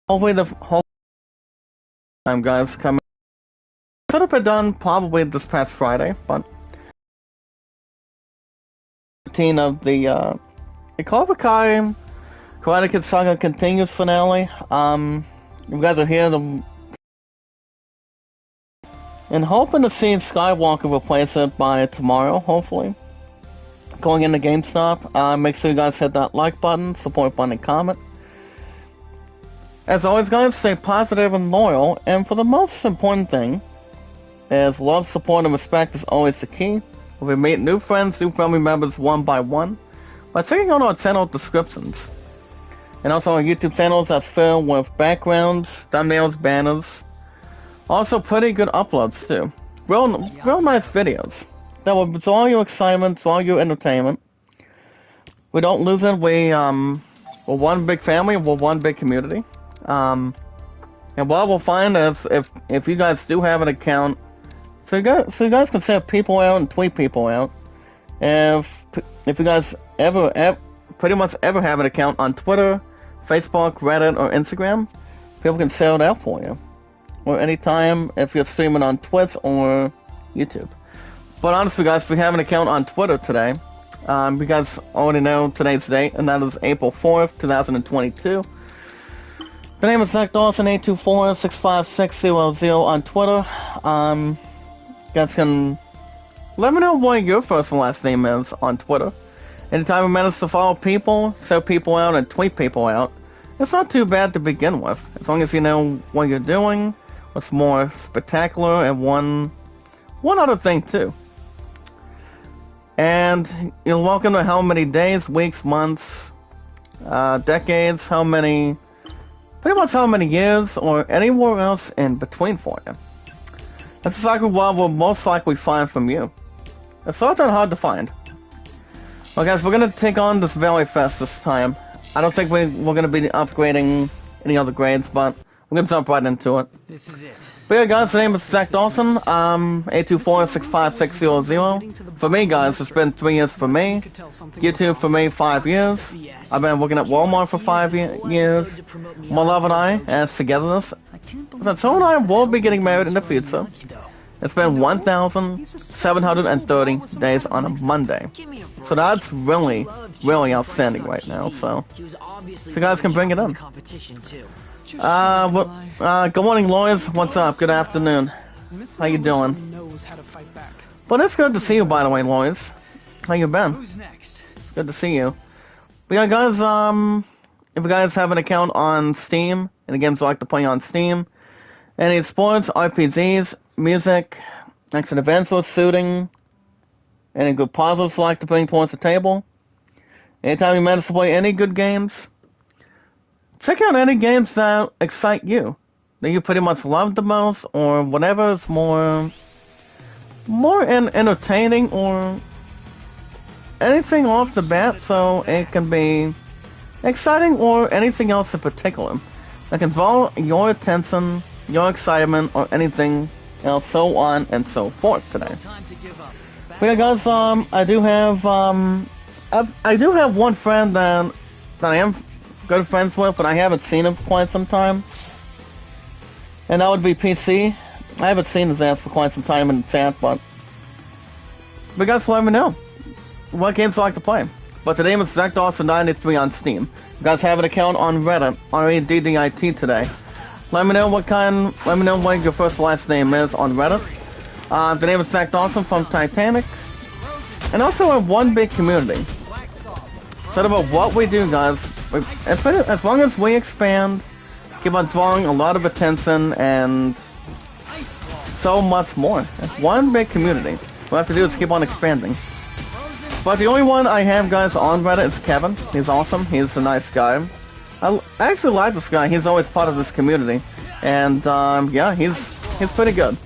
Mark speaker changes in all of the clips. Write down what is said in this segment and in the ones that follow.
Speaker 1: Hopefully the whole time guys coming. Should have been done probably this past Friday, but 15 of the Cobra Karate Kid Saga continues finale. You guys are here and hoping to see Skywalker replace it by tomorrow, hopefully. Going into GameStop. Make sure you guys hit that like button, support button, and comment. As always, guys, stay positive and loyal, and for the most important thing is love, support, and respect is always the key. We meet new friends, new family members one by one by checking out our channel descriptions. And also our YouTube channels that's filled with backgrounds, thumbnails, banners. Also pretty good uploads too. Real nice videos that will draw your excitement, draw your entertainment. We don't lose it. We're one big family, we're one big community. And what we'll find is if you guys do have an account, so you guys can send people out and tweet people out. If you guys pretty much ever have an account on Twitter, Facebook, Reddit, or Instagram, people can sell it out for you. Or anytime if you're streaming on Twitch or YouTube. But honestly, guys, we have an account on Twitter today. You guys already know today's date, and that is April 4th, 2022. The name is Zach Dawson, 824-65600 on Twitter. You guys can let me know what your first and last name is on Twitter. Anytime you manage to follow people, sell people out, and tweet people out, it's not too bad to begin with. As long as you know what you're doing, what's more spectacular, and one other thing too. And you're welcome to how many days, weeks, months, decades, pretty much how many years, or anywhere else in between for you. That's exactly what we'll most likely find from you. It's not that hard to find. Well guys, we're gonna take on this Valley Fest this time. I don't think we're gonna be upgrading any other grades, but we're gonna jump right into it.
Speaker 2: This is it.
Speaker 1: But yeah guys, the name is Zach Dawson, 824-65600. For me guys, it's been 3 years for me. YouTube for me, 5 years. I've been working at Walmart for 5 years. My love and I, as togetherness. So and I will be getting married in the future. It's been 1,730 days on a Monday. So that's really, really outstanding right now, so you guys can bring it in. Good morning, Lois. What's up? Good afternoon. How you doing? But it's good to see you, by the way, Lois. How you been? Good to see you. But yeah, guys, if you guys have an account on Steam, and the games you like to play on Steam, any sports, RPGs, music, action adventures, shooting, any good puzzles you like to bring towards the table, anytime you manage to play any good games, check out any games that excite you, that you pretty much love the most, or whatever is more entertaining, or anything off the bat, so it can be exciting, or anything else in particular that can draw your attention, your excitement, or anything else, so on and so forth today. But yeah, guys, I do have one friend that I am good friends with, but I haven't seen him for quite some time, and that would be PC. I haven't seen his ass for quite some time in the chat, but guys, let me know what games you like to play. But today is Zach Dawson 93 on Steam. You guys have an account on Reddit, REDDIT today. Let me know what your first and last name is on Reddit. The name is Zach Dawson from Titanic. And also a one big community. So about what we do, guys, as long as we expand, keep on drawing a lot of attention and so much more. It's one big community. What we have to do is keep on expanding. But the only one I have, guys, on Reddit is Kevin. He's awesome. He's a nice guy. I actually like this guy. He's always part of this community, and yeah, he's pretty good.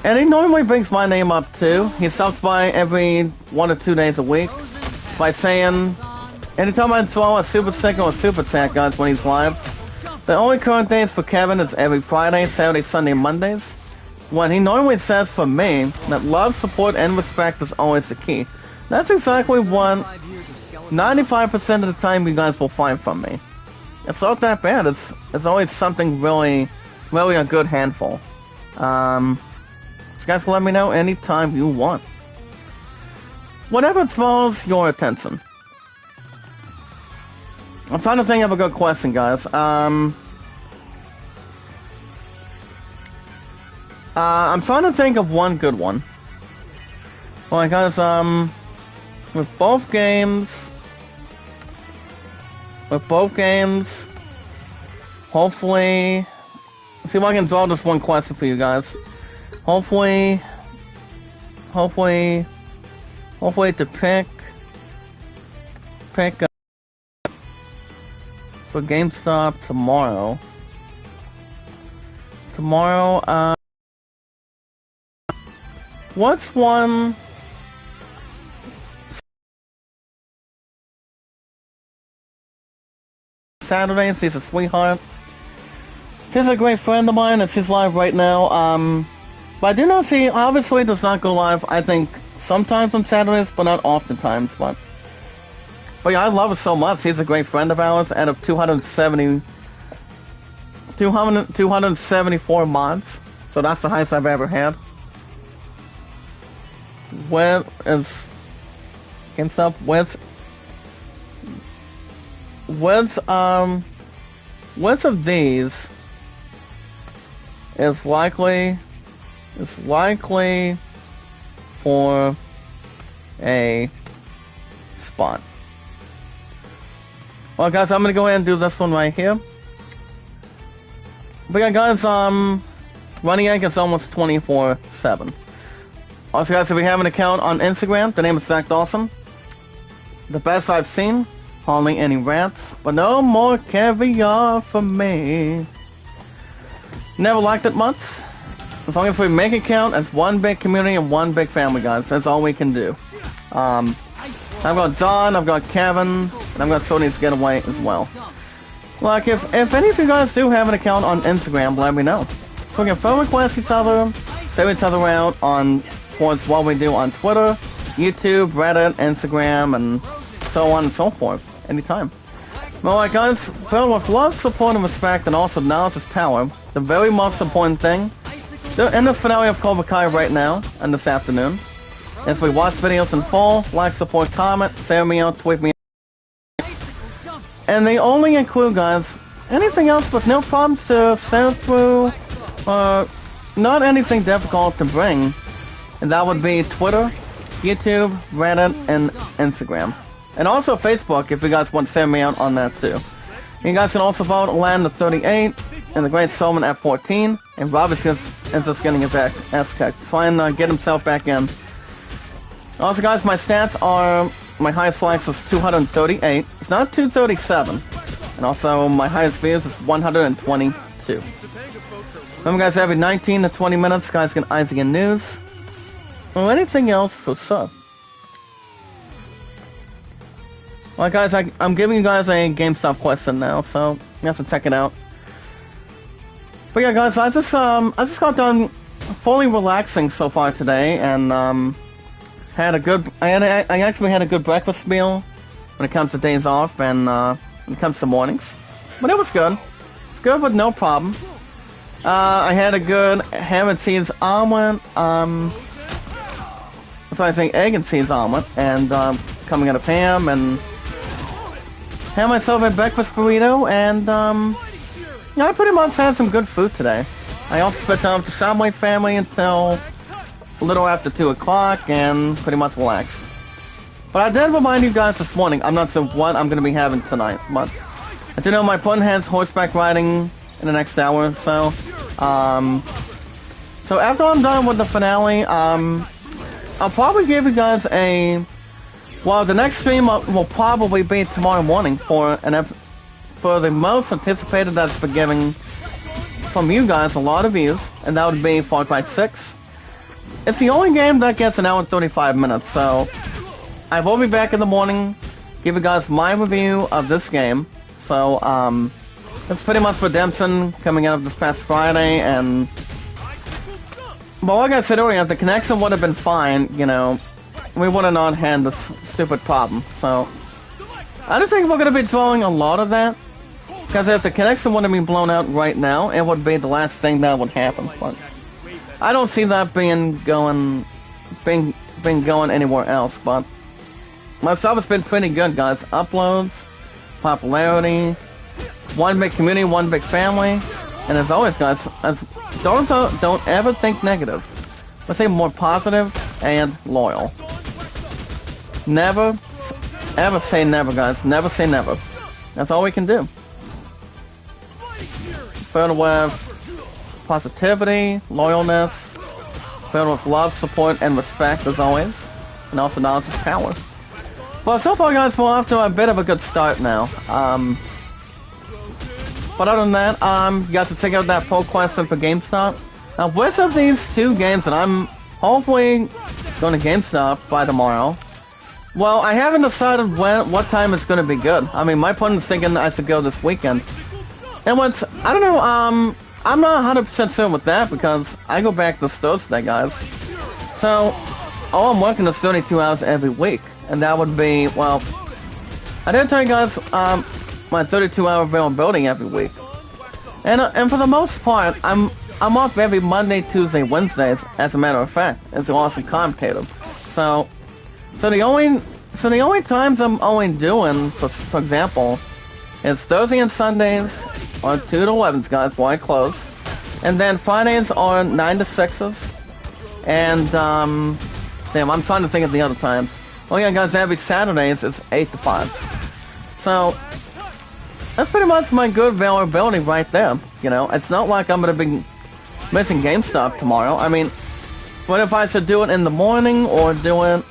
Speaker 1: And he normally brings my name up too. He stops by every 1 or 2 days a week by saying, anytime I throw a super stick or a super attack, guys, when he's live. The only current days for Kevin is every Friday, Saturday, Sunday, Mondays. When he normally says for me that love, support, and respect is always the key. That's exactly what 95% of the time you guys will find from me. it's not that bad. It's always something really a good handful. So guys can let me know anytime you want. Whatever draws your attention. I'm trying to think of a good question, guys. I'm trying to think of one good one. Well, guys, with both games, hopefully, see if I can draw this one question for you guys. Hopefully to pick up for GameStop tomorrow. What's one? Saturday, and she's a sweetheart. She's a great friend of mine, and she's live right now. But I do know she obviously does not go live, I think, sometimes on Saturdays, but not oftentimes. But yeah, I love her so much. She's a great friend of ours. Out of 274 mods, so that's the highest I've ever had. Where is GameStop? Which of these is likely for a spot? Well, guys, I'm gonna go ahead and do this one right here. But yeah, guys, Running Egg is almost 24/7. Also, guys, if you have an account on Instagram, the name is Zach Dawson. The best I've seen, hardly any rats, but no more caviar for me. Never liked it much. As long as we make it count as one big community and one big family, guys, that's all we can do. I've got Don, I've got Kevin, and I've got Sony's Getaway as well. Like, if any of you guys do have an account on Instagram, let me know. So we can phone request each other, save each other out on towards what we do on Twitter, YouTube, Reddit, Instagram, and so on and so forth, anytime. Alright guys, filled with love, support, and respect, and also knowledge is power, the very most important thing. They're in the finale of Cobra Kai right now, and this afternoon. As we watch videos in full, like, support, comment, share me out, tweet me out. And they only include, guys, anything else with no problems to send through, not anything difficult to bring. And that would be Twitter, YouTube, Reddit, and Instagram. And also Facebook, if you guys want to send me out on that too. You guys can also vote Land at 38, and the Great Solomon at 14, and Rob is just getting his ass kicked. Trying to get himself back in. Also guys, my stats are, my highest likes is 238. It's not 237. And also, my highest views is 122. Remember guys, every 19 to 20 minutes, guys get Isaac and news. Or anything else for sub. Well guys, I'm giving you guys a GameStop question now, so you have to check it out. But yeah guys, I just got done fully relaxing so far today, and I actually had a good breakfast meal when it comes to days off and when it comes to mornings. But it was good. It's good with no problem. I had a good ham and cheese omelet, so I think egg and cheese omelet, and coming out of ham, and had myself a breakfast burrito, and yeah, I pretty much had some good food today. I also spent time with the Subway family until a little after 2 o'clock, and pretty much relaxed. But I did remind you guys this morning, I'm not sure what I'm going to be having tonight, but I do know my plan has horseback riding in the next hour or so. So after I'm done with the finale, I'll probably give you guys well, the next stream will probably be tomorrow morning for the most anticipated that's been giving from you guys a lot of views, and that would be Far Cry 6. It's the only game that gets an hour and 35 minutes, so I will be back in the morning, give you guys my review of this game. So, it's pretty much Redemption coming out of this past Friday, and but like I said earlier, if the connection would have been fine, you know, we would have not had this stupid problem. So, I don't think we're going to be drawing a lot of that. Because if the connection would have been blown out right now, it would be the last thing that would happen. But I don't see that being going anywhere else. But my stuff has been pretty good, guys. Uploads, popularity, one big community, one big family, and as always, guys, don't ever think negative. Let's say more positive and loyal. Never, ever say never, guys. Never say never. That's all we can do. Filled with positivity, loyalness, filled with love, support, and respect, as always. And also knowledge is power. Well, so far, guys, we're off to a bit of a good start now. But other than that, you guys can check out that poll question for GameStop. Now, which of these two games that I'm hopefully going to GameStop by tomorrow? Well, I haven't decided what time it's going to be good. I mean, my opponent's thinking I should go this weekend. And I don't know, I'm not 100% sure with that because I go back this Thursday, guys. So, all I'm working is 32 hours every week. And that would be, well, I didn't tell you guys, my 32-hour availability every week. And for the most part, I'm off every Monday, Tuesday, Wednesdays, as a matter of fact, as an awesome commentator. So the only times I'm only doing, for example, is Thursday and Sundays are 2 to 11s, guys, while I close. And then Fridays are 9 to 6s. And, damn, I'm trying to think of the other times. Oh yeah, guys, every Saturdays it's 8 to 5. So, that's pretty much my good availability right there. You know, it's not like I'm going to be missing GameStop tomorrow. I mean, but if I should do it in the morning or do it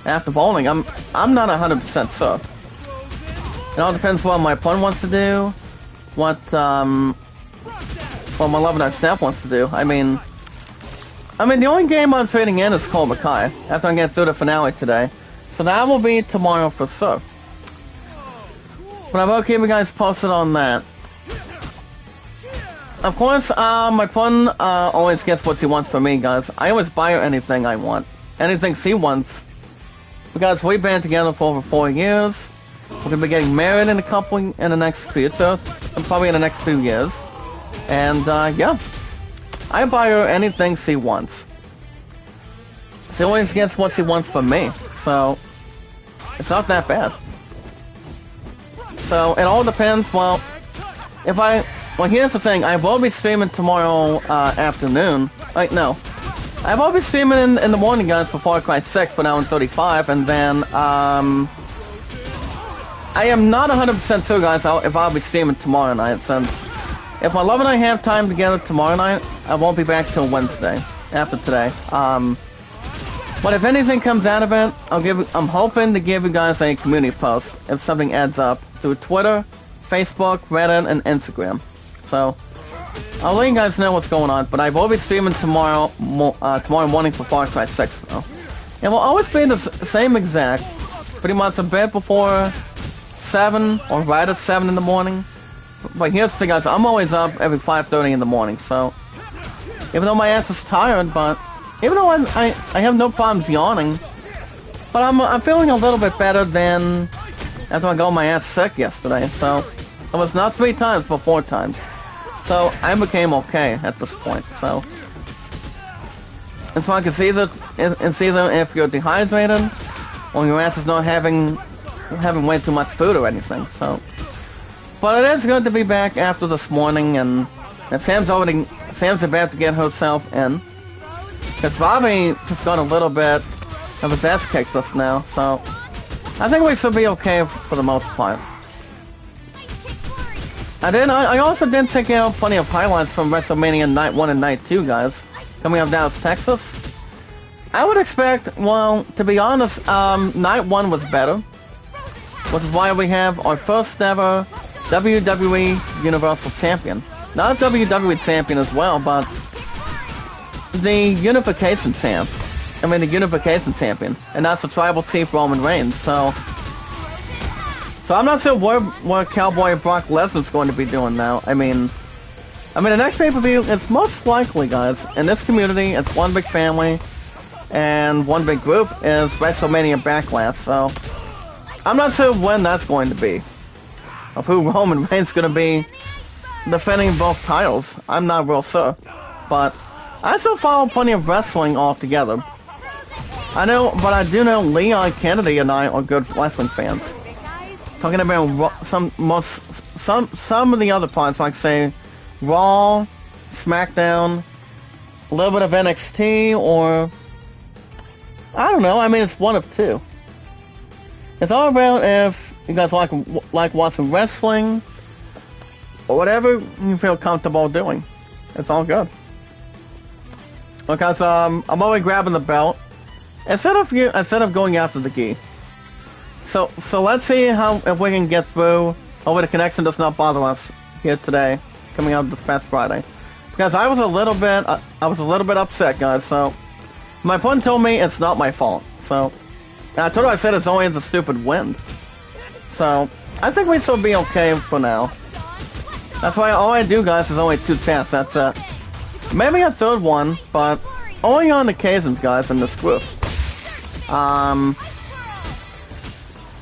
Speaker 1: after bowling, I'm not 100% sure. It all depends what my opponent wants to do, what my Love and staff wants to do. I mean, the only game I'm trading in is Cobra after I get through the finale today. So that will be tomorrow for sure. But I will keep you guys posted on that. Of course, my opponent always gets what he wants from me, guys. I always buy her anything I want. Anything she wants. Because we've been together for over 4 years. We're gonna be getting married in the next future. And probably in the next few years. And, yeah. I buy her anything she wants. She always gets what she wants from me. So, it's not that bad. So, it all depends, well, here's the thing, I will be streaming tomorrow afternoon. No. I will be streaming in the morning, guys, for Far Cry 6 for now in 35, and then, I am not 100% sure, guys, if I'll be streaming tomorrow night, since if my love and I have time together tomorrow night, I won't be back till Wednesday, after today. But if anything comes out of it, I'm hoping to give you guys a community post if something adds up through Twitter, Facebook, Reddit, and Instagram. So I'll let you guys know what's going on. But I will be streaming tomorrow morning for Far Cry 6, though. It will always be the same exact, pretty much a bit before 7 or right at 7 in the morning. But here's the thing, guys, I'm always up every 5:30 in the morning. So even though my ass is tired, but even though I have no problems yawning, but I'm feeling a little bit better than after I got my ass sick yesterday. So it was not 3 times, but 4 times. So I became okay at this point. So it's like it's either if you're dehydrated or your ass is not having way too much food or anything. So, but it is good to be back after this morning, and Sam's about to get herself in. Because Bobby just got a little bit of his ass kicked just now, so I think we should be okay for the most part. I also did check out plenty of highlights from WrestleMania Night 1 and Night 2, guys, coming out of Dallas, Texas. I would expect, well, to be honest, Night 1 was better, which is why we have our first ever WWE Universal Champion. Not a WWE Champion as well, but the Unification Champ. The Unification Champion. And that's the Tribal Chief Roman Reigns, so I'm not sure what Cowboy Brock Lesnar's going to be doing now. The next pay-per-view, it's most likely, guys, in this community, it's one big family, and one big group, is WrestleMania Backlash, so I'm not sure when that's going to be. of who Roman Reigns is going to be defending both titles. I'm not real sure. But I still follow plenty of wrestling altogether. I know, but I do know Leon Kennedy and I are good wrestling fans. Talking about some of the other parts, like say Raw, SmackDown, a little bit of NXT, or I don't know. I mean, it's one of two. It's all about if you guys like watching wrestling or whatever you feel comfortable doing. It's all good. Because I'm always grabbing the belt instead of going after the gi. So let's see if we can get through. Hopefully the connection does not bother us here today, coming out this past Friday. Because I was a little bit upset, guys. So my opponent told me it's not my fault. So and I told her I said it's only the stupid wind. So I think we still be okay for now. That's why all I do, guys, is only 2 chats. That's it. Maybe a third one, but only on occasions, guys, in this group.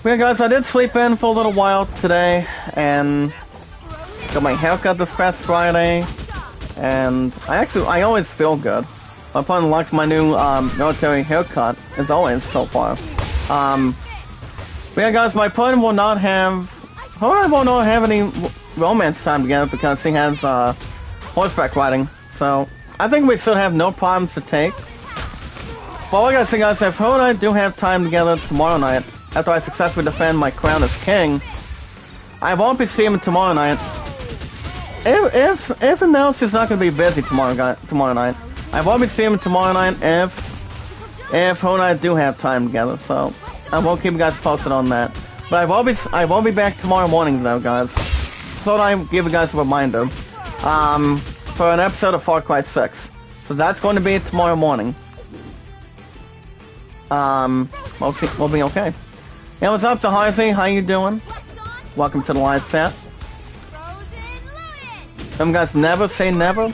Speaker 1: Yeah, guys, I did sleep in for a little while today, and got my haircut this past Friday, and I always feel good. My opponent likes my new military haircut, as always, so far. But yeah, guys, my opponent will not have any romance time together because he has horseback riding. So I think we still have no problems to take. But like I said, guys, if her and I do have time together tomorrow night, after I successfully defend my crown as king, I won't be streaming tomorrow night. If and now she's not going to be busy tomorrow night, I won't be streaming tomorrow night if her and I do have time together. So I won't keep you guys posted on that. But I will be back tomorrow morning though, guys. So I give you guys a reminder for an episode of Far Cry 6. So that's going to be tomorrow morning. We'll be okay. Hey, what's up, Tahazi? How you doing? Welcome to the live chat. Some guys never say never.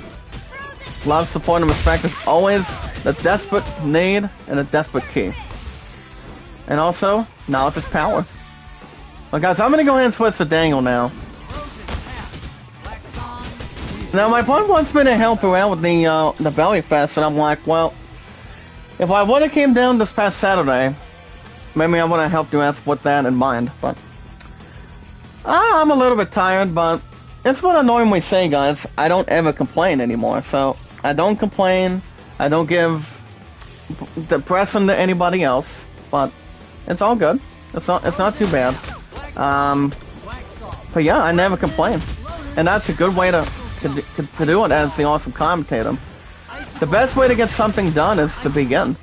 Speaker 1: Love, support, and respect is always the desperate need and a desperate key. And also, knowledge is power. Well, guys, I'm gonna go ahead and switch to Daniel now. Now, my opponent wants me to help around with the Belly Fest, and I'm like, well, if I would have came down this past Saturday, maybe I would have helped you out with that in mind, but I'm a little bit tired, but it's what I normally say, guys. I don't ever complain anymore, so I don't complain. I don't give depression to anybody else, but it's all good. It's not too bad. But yeah, I never complain, and that's a good way to do it as the awesome commentator. The best way to get something done is to begin.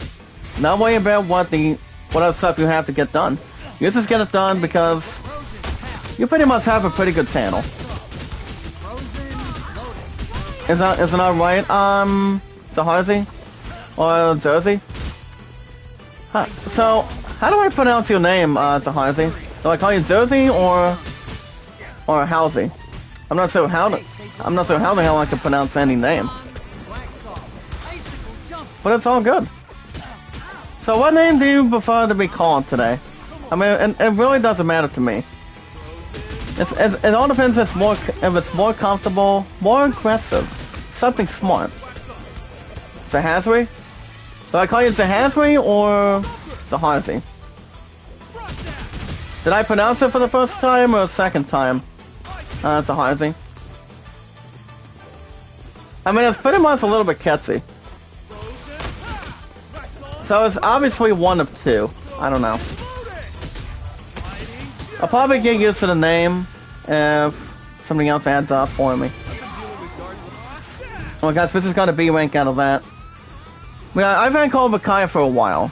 Speaker 1: Not worry about what other stuff you have to get done. You just get it done because you pretty much have a pretty good channel. Is it not right? Zaharzi? Or Jersey? Huh. So, how do I pronounce your name, Zaharzi? Do I call you Jersey or Halsey? I'm not sure how the hell I can pronounce any name. But it's all good. So what name do you prefer to be called today? I mean, it really doesn't matter to me. It all depends if it's more comfortable, more aggressive, something smart. Zahazri? Do I call you Zahazri or Zaharzi? Did I pronounce it for the first time or the second time? Zaharzi. I mean, it's pretty much a little bit catchy. So it's obviously one of two. I don't know. I'll probably get used to the name if something else adds up for me. Oh my gosh, this is gonna B rank out of that. Yeah, I've been called Bakaya for a while.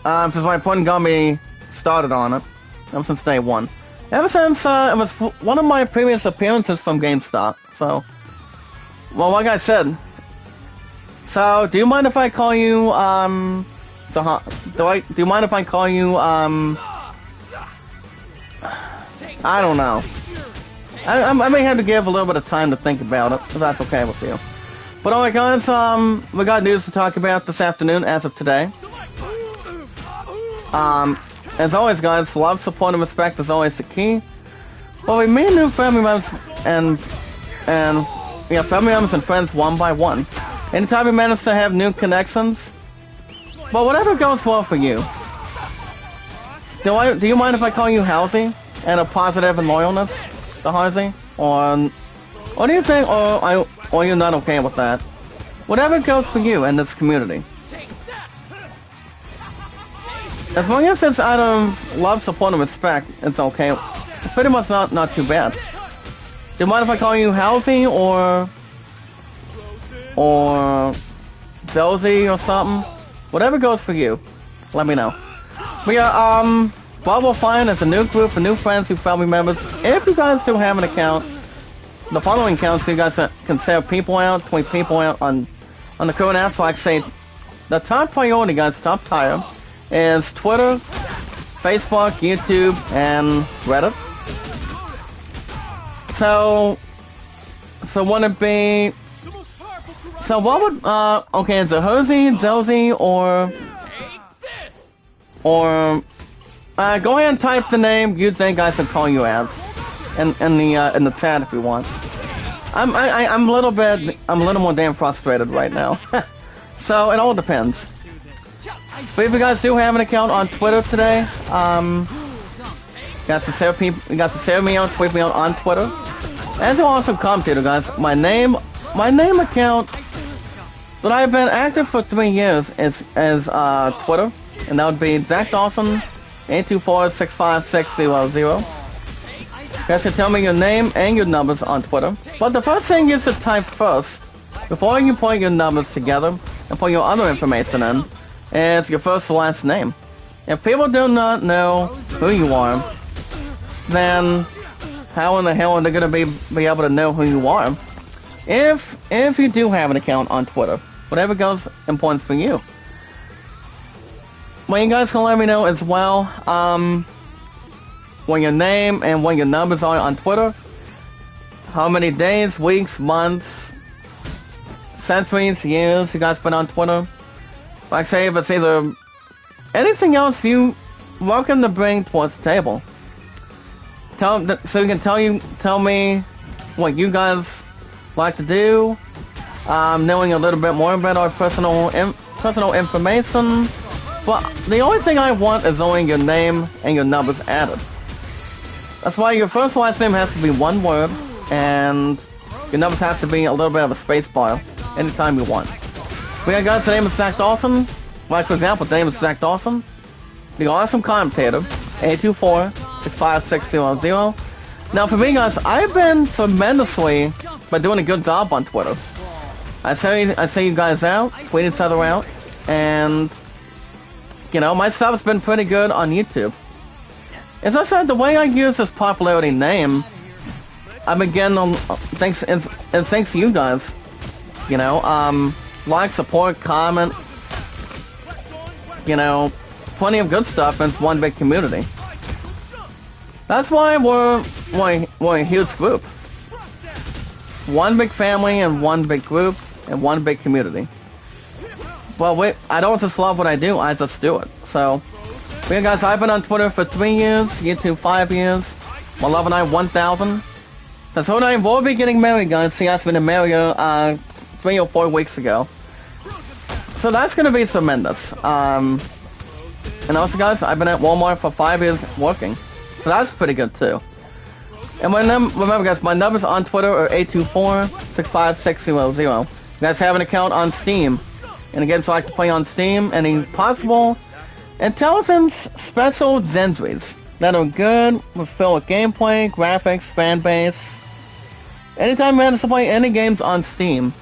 Speaker 1: Since my opponent got me started on it. Ever since day one. Ever since it was one of my previous appearances from GameStop. So, well, like I said. So, do you mind if I call you, do you mind if I call you, I don't know. I may have to give a little bit of time to think about it, if that's okay with you. But alright guys, we got news to talk about this afternoon as of today. As always guys, love, support, and respect is always the key. Well, we meet new family members and yeah, family members and friends one by one. Anytime we manage to have new connections, well, whatever goes well for you. Do you mind if I call you Halsey and a positive and loyalness to Halsey? Or do you think, or you're not okay with that? Whatever goes for you in this community. As long as it's out of love, support, and respect, it's okay. It's pretty much not too bad. Do you mind if I call you Halsey or Josie or something? Whatever goes for you, let me know. But yeah, what we'll find is a new group of new friends, new family members. If you guys do have an account, the following accounts, so you guys can save people out, tweet people out on the current apps. So I say the top priority, guys, top tier, is Twitter, Facebook, YouTube, and Reddit. So would it be? So what would okay? Is it Josie, Josie, or go ahead and type the name you think I should call you as in the chat if you want. I'm a little more damn frustrated right now. So it all depends. But if you guys do have an account on Twitter today, you guys can save me out, tweet me out on Twitter. And to also commentator, guys, my name account that I've been active for 3 years is Twitter, and that would be Zach Dawson 824-65600. You guys can tell me your name and your numbers on Twitter. But the first thing you should type first, before you put your numbers together and put your other information in, is your first and last name. If people do not know who you are, then how in the hell are they gonna be able to know who you are? If you do have an account on Twitter, whatever goes important for you. Well, you guys can let me know as well, what your name and what your numbers are on Twitter. How many days, weeks, months, centuries, years you guys been on Twitter. Like say if it's either anything else you welcome to bring towards the table. So you can tell me what you guys like to do, knowing a little bit more about our personal information. But the only thing I want is only your name and your numbers added. That's why your first and last name has to be one word, and your numbers have to be a little bit of a space bar anytime you want. We got guys, the name is Zach Dawson. Like for example, the name is Zach Dawson, the awesome commentator, 824-65600. Now for me guys, I've been tremendously doing a good job on Twitter. I say you guys out, tweet each other out, and you know, my stuff's been pretty good on YouTube. As I said, the way I use this popularity name, I've been getting thanks to you guys. You know, like, support, comment, you know, plenty of good stuff, and it's one big community. That's why we're a huge group. One big family and one big group and one big community. Well, I don't just love what I do, I just do it. So, yeah guys, I've been on Twitter for 3 years, YouTube 5 years, my love and I 1,000. Since her and I will be getting married, guys. She asked me to marry her 3 or 4 weeks ago. So that's gonna be tremendous. And also guys, I've been at Walmart for 5 years working. So that's pretty good too. And remember guys, my numbers on Twitter are 824-65600. You guys have an account on Steam. And again, if you like to play on Steam, any possible intelligence special Zendries that are good, with filled with gameplay, graphics, fan base. Anytime you manage to play any games on Steam,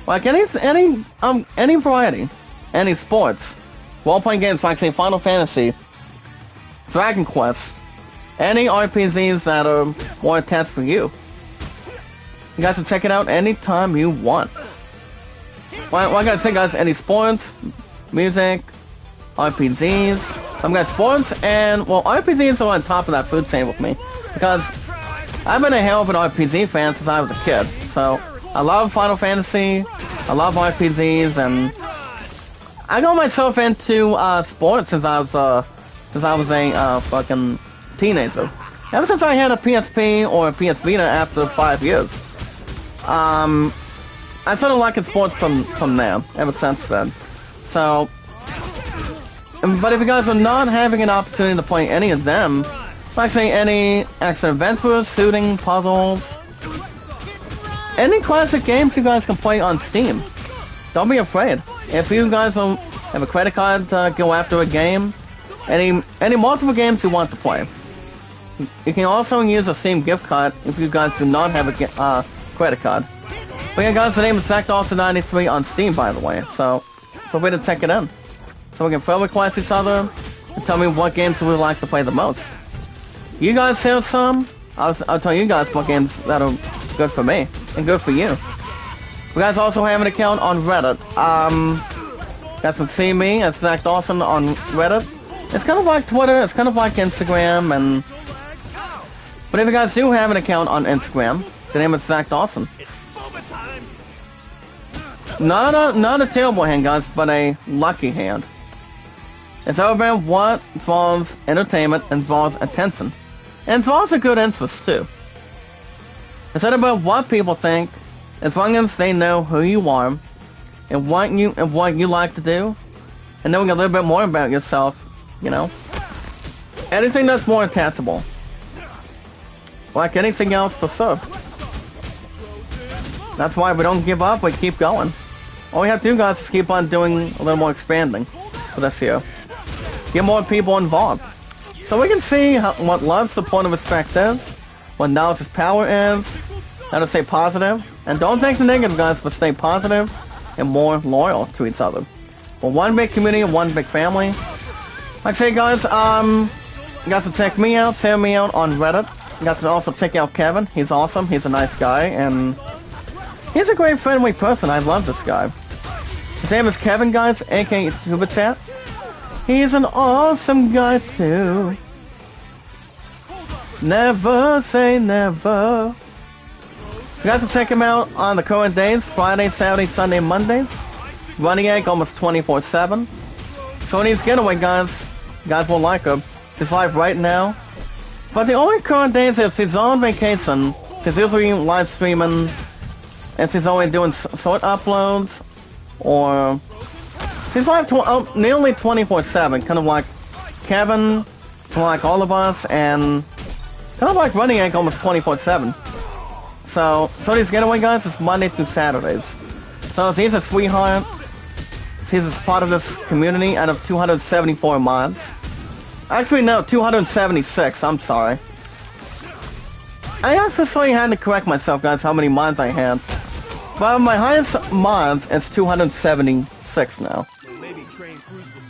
Speaker 1: like any variety, any sports, role-playing games like say Final Fantasy, Dragon Quest, any RPGs that are more intense for you. You guys can check it out anytime you want. Well, I gotta say guys, any sports, music, RPGs, I've got sports, and well, RPGs are on top of that food chain with me, because I've been a hell of an RPG fan since I was a kid. So I love Final Fantasy, I love RPGs, and I got myself into sports since I was a fucking teenager, Ever since I had a PSP or a PS Vita after 5 years. I started liking sports from there, ever since then. So, but if you guys are not having an opportunity to play any of them, like say any action adventures, shooting, puzzles, any classic games you guys can play on Steam, don't be afraid. If you guys have a credit card to go after a game, any multiple games you want to play, you can also use a Steam gift card if you guys do not have a credit card. But yeah guys, the name is ZachDawson93 on Steam, by the way, so feel free to check it in. So we can friend request each other and tell me what games you would like to play the most. You guys share some, I'll tell you guys what games that are good for me and good for you. You guys also have an account on Reddit. Guys can see me as Zach Dawson on Reddit. It's kind of like Twitter, it's kind of like Instagram, but if you guys do have an account on Instagram, the name is Zach Dawson. Not a terrible hand, guys, but a lucky hand. It's over what involves entertainment, involves attention, and involves a good interest too. It's not about what people think, as long as they know who you are and what you like to do, and knowing a little bit more about yourself, you know. Anything that's more attainable. Like anything else for sure. That's why we don't give up, we keep going. All we have to do, guys, is keep on doing a little more expanding for this year. Get more people involved. So we can see what love, support, and respect is, what knowledge is power is, how to stay positive, and don't think the negative, guys, but stay positive and more loyal to each other. We're one big community, one big family. Like I say, guys, you guys can check me out, share me out on Reddit. You guys can also check out Kevin. He's awesome, he's a nice guy, and he's a great friendly person. I love this guy. His name is Kevin, guys, aka Tuba. He's an awesome guy too. Never say never. You guys can check him out on the current days, Friday, Saturday, Sunday, Mondays. Running egg almost 24/7. Sony's Getaway, guys. You guys will like him. She's live right now. But the only current days is she's on vacation. She's usually live streaming, and she's only doing short uploads, or she's live nearly 24/7, kind of like Kevin, kind of like all of us, and kind of like Running Egg almost 24/7. So Sony's Getaway, guys, is Monday through Saturdays. So she's a sweetheart. She's part of this community out of 274 mods. Actually, no, 276, I'm sorry. I actually had to correct myself, guys, how many mods I had. But my highest mods is 276 now.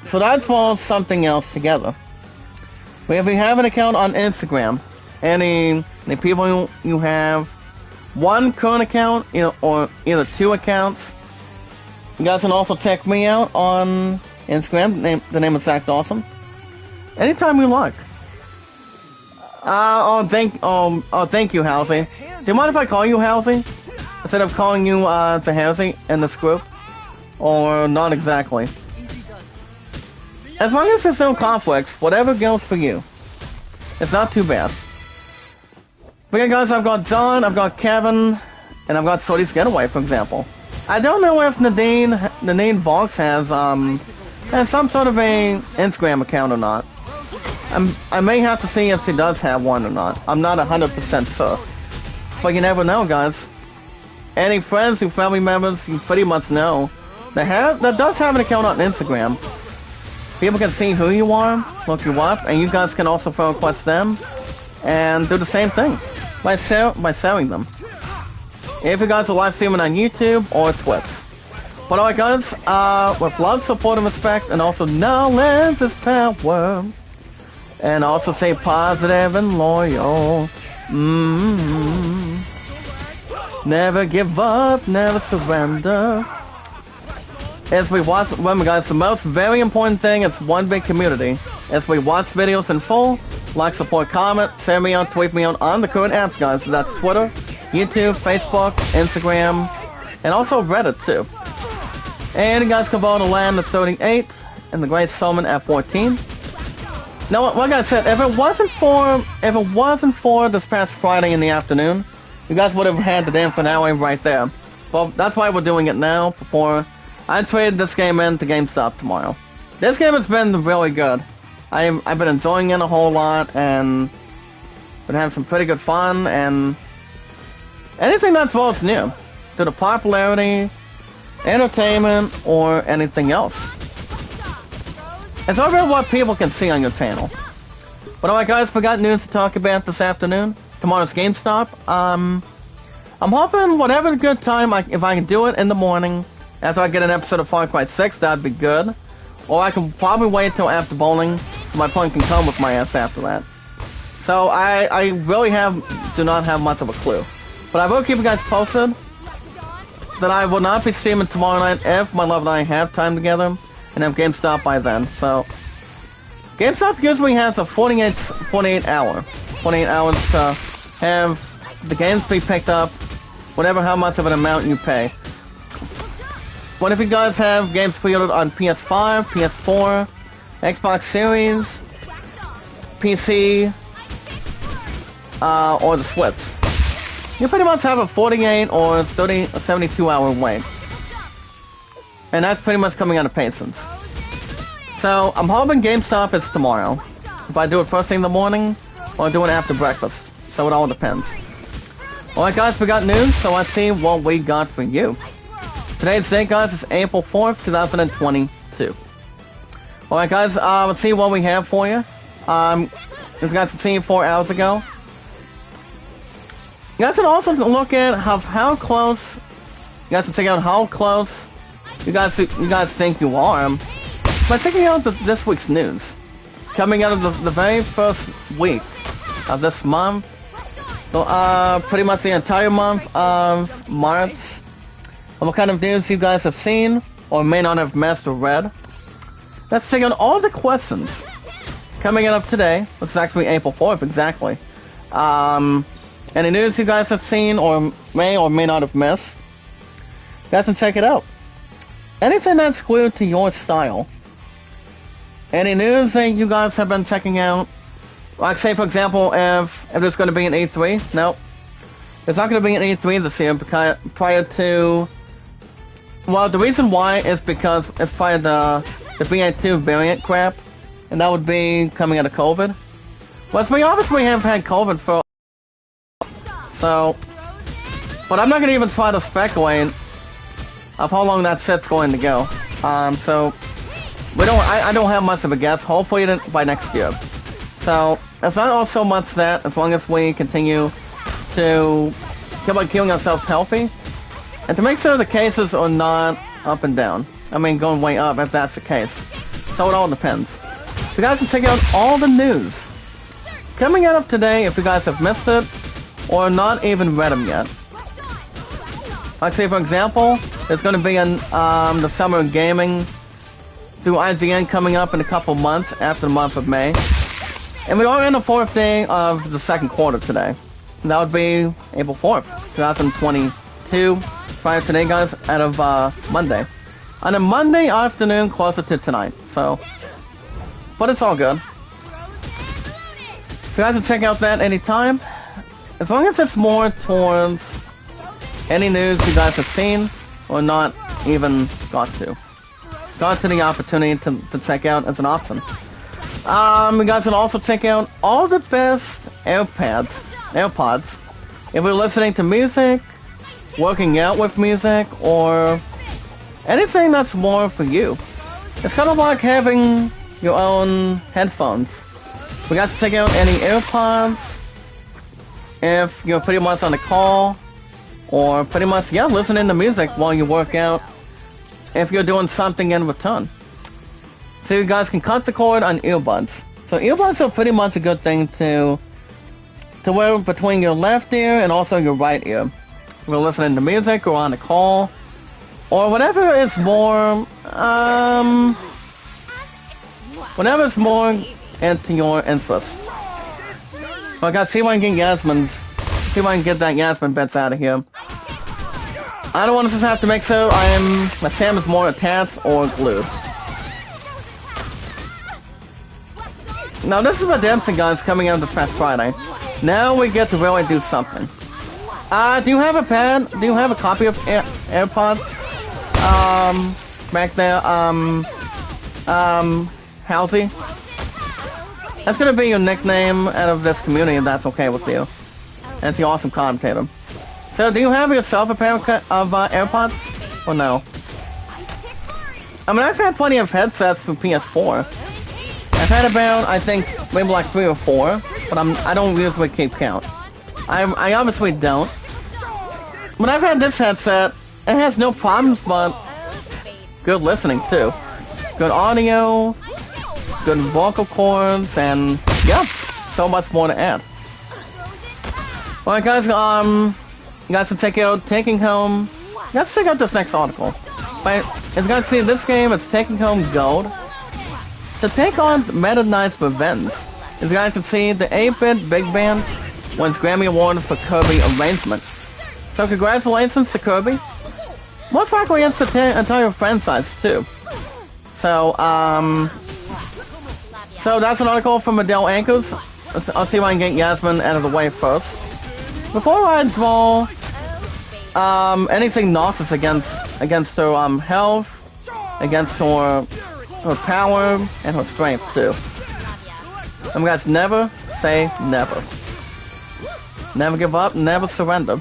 Speaker 1: So that's all something else together. But if you have an account on Instagram, any people you have one current account, or either two accounts, you guys can also check me out on Instagram. The name is Zach Dawson. Anytime you like. Thank you, Halsey. Do you mind if I call you Halsey instead of calling you to Halsey in this group, or not exactly? As long as there's no conflicts, whatever goes for you. It's not too bad. But yeah, guys, I've got John, I've got Kevin, and I've got Shorty's Getaway, for example. I don't know if Nadine Vox has some sort of a Instagram account or not. I may have to see if she does have one or not. I'm not 100% sure. But you never know, guys. Any friends or family members you pretty much know that does have an account on Instagram. People can see who you are, look you up, and you guys can also friend request them and do the same thing by sharing them. If you guys are live streaming on YouTube or Twitch. But alright, guys, with love, support, and respect, and also knowledge is power. And also stay positive and loyal. Never give up, never surrender. As we watch, remember guys, the most very important thing is one big community. As we watch videos in full, like, support, comment, share me out, tweet me out on the current apps, guys. So that's Twitter, YouTube, Facebook, Instagram, and also Reddit too. And you guys can vote on the land at 38 and the Great Solomon at 14. No, like I said, if it wasn't for this past Friday in the afternoon, you guys would have had the damn finale right there. Well, that's why we're doing it now, before I trade this game in to GameStop tomorrow. This game has been really good. I've been enjoying it a whole lot, and been having some pretty good fun, and anything that's well new to the popularity, entertainment, or anything else. It's all about what people can see on your channel. But alright guys, we got news to talk about this afternoon. Tomorrow's GameStop. I'm hoping whatever good time, if I can do it in the morning, after I get an episode of Far Cry 6, that'd be good. Or I can probably wait till after bowling, so my point can come with my ass after that. So I really do not have much of a clue. But I will keep you guys posted that I will not be streaming tomorrow night if my love and I have time together and have GameStop by then. So GameStop usually has a 48 hours to have the games be picked up, whatever how much of an amount you pay. What if you guys have games pre-ordered on PS5, PS4, Xbox Series, PC, or the Switch? You pretty much have a 48 or 72 hour wait. And that's pretty much coming out of patience. So, I'm hoping GameStop is tomorrow. If I do it first thing in the morning, or do it after breakfast. So it all depends. Alright guys, we got news, so let's see what we got for you. Today's date guys is April 4th, 2022. Alright guys, let's see what we have for you. As you guys have seen 4 hours ago. You guys can also look at how close, you guys can check out how close you guys think you are by checking out this week's news. Coming out of the very first week of this month, so pretty much the entire month of March. And what kind of news you guys have seen or may not have missed or read. Let's check out all the questions coming out of today. This is actually April 4th exactly. Any news you guys have seen or may not have missed, you guys can check it out. Anything that's glued to your style. Any news that you guys have been checking out, like say for example, if there's going to be an E3, nope. There's not going to be an E3 this year because prior to, well, the reason why is because it's prior to the BA2 variant crap, and that would be coming out of COVID. Well, we obviously have had COVID for, so, but I'm not going to even try to speculate of how long that set's going to go. So I don't have much of a guess. Hopefully by next year. So it's not also much that, as long as we continue to keep on keeping ourselves healthy, and to make sure the cases are not up and down. I mean, going way up if that's the case. So it all depends. So you guys can check out all the news coming out of today if you guys have missed it or not even read them yet. Like say for example, there's going to be the Summer of Gaming through IGN coming up in a couple months after the month of May. And we are in the 4th day of the 2nd quarter today. And that would be April 4th, 2022. Prior to today guys, out of Monday. On a Monday afternoon closer to tonight. So, but it's all good. So you guys can check out that anytime. As long as it's more towards any news you guys have seen or not even got to the opportunity to check out as an option. You guys can also check out all the best AirPods. If you're listening to music, working out with music, or anything that's more for you. It's kind of like having your own headphones. We got to check out any AirPods if you're pretty much on a call, or pretty much, yeah, listening to music while you work out if you're doing something in return. So you guys can cut the cord on earbuds. So earbuds are pretty much a good thing to wear between your left ear and also your right ear. If you're listening to music or on a call, or whatever is more, whatever's more into your interest. So I gotta see if I can get that Yasmin bits out of here. I don't want to just have to make sure my Sam is more attached or glued. Now this is Redemption, guys, coming out this past Friday. Now we get to really do something. Do you have a pen? Do you have a copy of AirPods? Back there, Halsey? That's gonna be your nickname out of this community, if that's okay with you. That's the awesome commentator. So, do you have yourself a pair of AirPods? Or no? I mean, I've had plenty of headsets for PS4. I've had about, I think, maybe like 3 or 4, but I don't usually keep count. I obviously don't. But I've had this headset. It has no problems, but good listening too. Good audio, good vocal cords, and yeah, so much more to add. Alright guys, you guys can taking home. Let's check out this next article. Right, as you guys see, this game is taking home gold. To take on Meta Knight's Revenge, as you guys can see, the 8-bit big band wins Grammy Award for Kirby arrangement. So congratulations to Kirby. Most likely it's the entire franchise too. So so that's an article from Adele Anchors. I'll see if I can get Yasmin out of the way first. Before I draw anything nauseous against her health, against her power, and her strength too. Guys, never say never. Never give up, never surrender.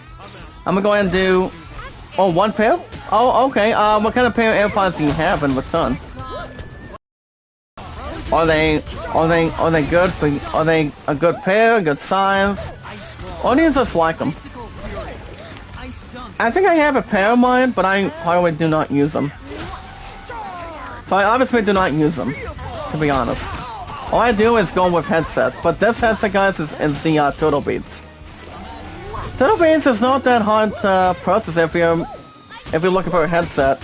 Speaker 1: I'm gonna go ahead and do... Oh, one pair? Oh, okay. What kind of pair of AirPods do you have in return? Are they good for... Are they a good pair, a good size? Or do you just like them? I think I have a pair of mine, but I hardly do not use them. So I obviously do not use them, to be honest. All I do is go with headsets, but this headset, guys, is the Turtle Beats. Turtle Beats is not that hard to process if you're looking for a headset.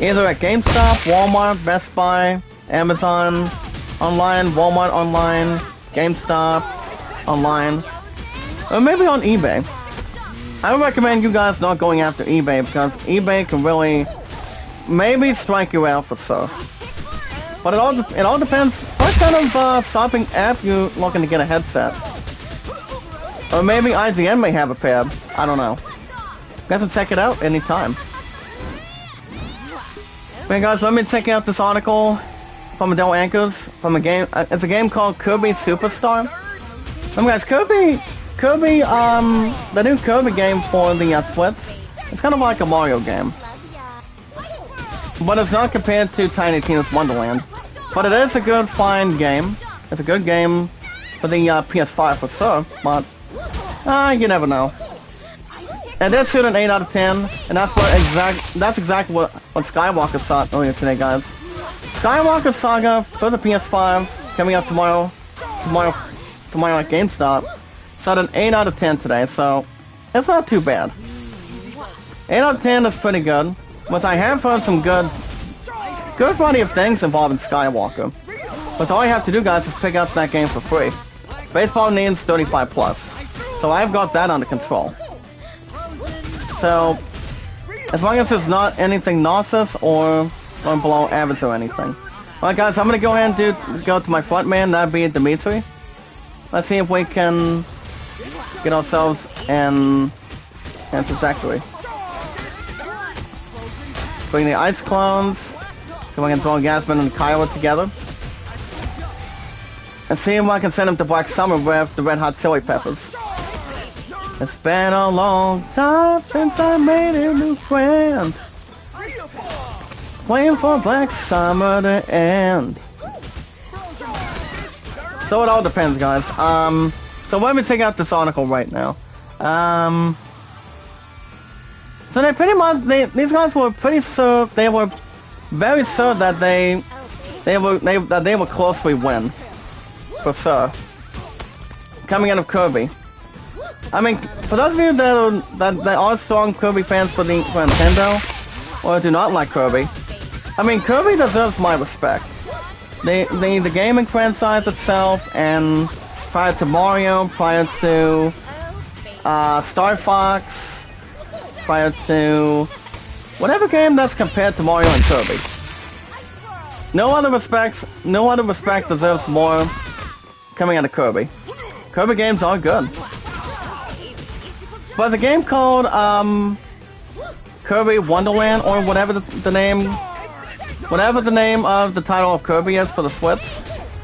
Speaker 1: Either at GameStop, Walmart, Best Buy, Amazon online, Walmart online, GameStop online, or maybe on eBay. I would recommend you guys not going after eBay because eBay can really maybe strike you out for so. But it all depends what kind of shopping app you're looking to get a headset. Or maybe IGN may have a pair. I don't know. You guys can check it out anytime. Okay guys, let me check out this article from Adele Anchors from a game. It's a game called Kirby Superstar. Guys, Kirby, the new Kirby game for the Switch. It's kind of like a Mario game, but it's not compared to Tiny Tina's Wonderland. But it is a good, fine game. It's a good game for the PS5 for sure. But you never know. And that's an 8 out of 10, and that's exactly what Skywalker thought earlier today, guys. Skywalker Saga for the PS5 coming up tomorrow at GameStop. Set an 8 out of 10 today, so it's not too bad. 8 out of 10 is pretty good, but I have heard some good variety of things involving Skywalker. But all you have to do, guys, is pick up that game for free. Baseball needs 35 plus, so I've got that under control. So, as long as it's not anything nauseous or below average or anything. Alright guys, I'm gonna go ahead and go to my front man, that'd be Dimitri. Let's see if we can get ourselves an trajectory. Bring the ice clones, so we can throw Yasmin and Kyla together. And see if I can send him to Black Summer with the Red Hot Chili Peppers. It's been a long time since I made a new friend. Waiting for Black Summer to end. So it all depends, guys. So let me take out this article right now. So they pretty much, these guys were pretty sure, they were very sure that they would closely win. For sure. Coming out of Kirby. I mean, for those of you that are strong Kirby fans for Nintendo, or do not like Kirby, I mean, Kirby deserves my respect. The gaming franchise itself, and prior to Mario, prior to Star Fox, prior to whatever game that's compared to Mario and Kirby. No other respect deserves more coming out of Kirby. Kirby games are good. But the game called Kirby Wonderland, or whatever the name of the title of Kirby is for the Switch,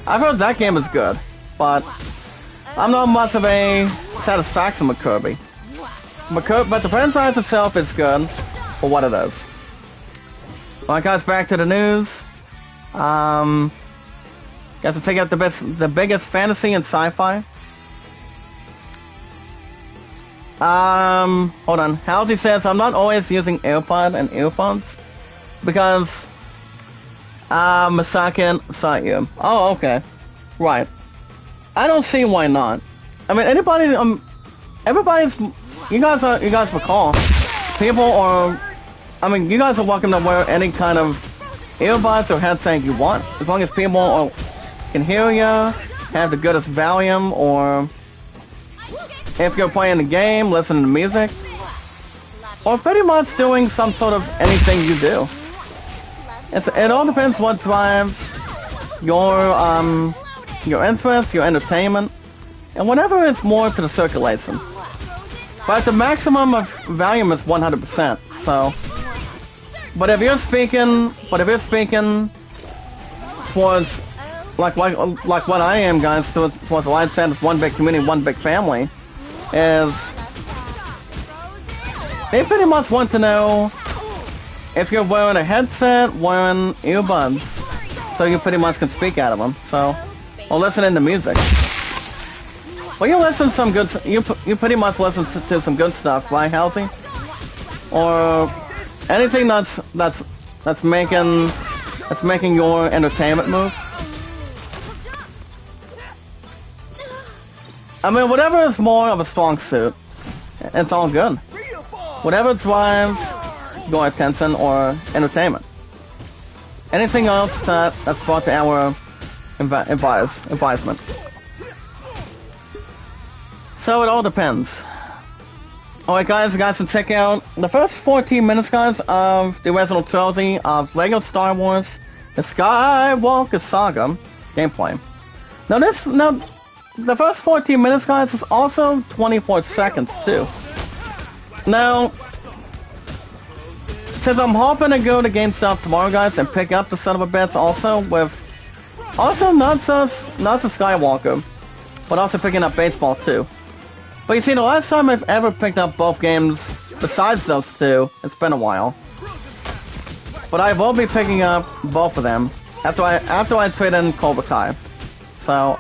Speaker 1: I've heard that game is good, but I'm not much of a satisfaction with Kirby. But the franchise itself is good for what it is. Alright guys, back to the news. Guys, to take out the biggest fantasy and sci-fi. Hold on. Halsey says, I'm not always using AirPod and earphones because Masaki cite you. Oh, okay. Right. I don't see why not. I mean, everybody's, you guys recall, people are, I mean, you guys are welcome to wear any kind of earbuds or headset you want, as long as people can hear you, have the goodest volume, or if you're playing the game, listening to music, or pretty much doing some sort of anything you do. It all depends what drives your interest, your entertainment, and whatever is more to the circulation. But the maximum of volume is 100%. So, but if you're speaking towards like what I am, guys, towards what I said is one big community, one big family, is they pretty much want to know if you're wearing a headset, wearing earbuds, so you pretty much can speak out of them. So, or listening to music. Well, you listen to some good. You pretty much listen to some good stuff, right, Halsey? Or anything that's making your entertainment move. I mean, whatever is more of a strong suit, it's all good. Whatever drives your attention or entertainment. Anything else that's brought to our advisement. So it all depends. Alright guys, can check out the first 14 minutes, guys, of the original trilogy of LEGO Star Wars, the Skywalker Saga gameplay. Now the first 14 minutes, guys, is also 24 seconds, too. Now, since I'm hoping to go to GameStop tomorrow, guys, and pick up the son of a bitch also with, not just Skywalker, but also picking up baseball, too. But you see, the last time I've ever picked up both games, besides those two, it's been a while. But I will be picking up both of them after I trade in Cobra Kai. So,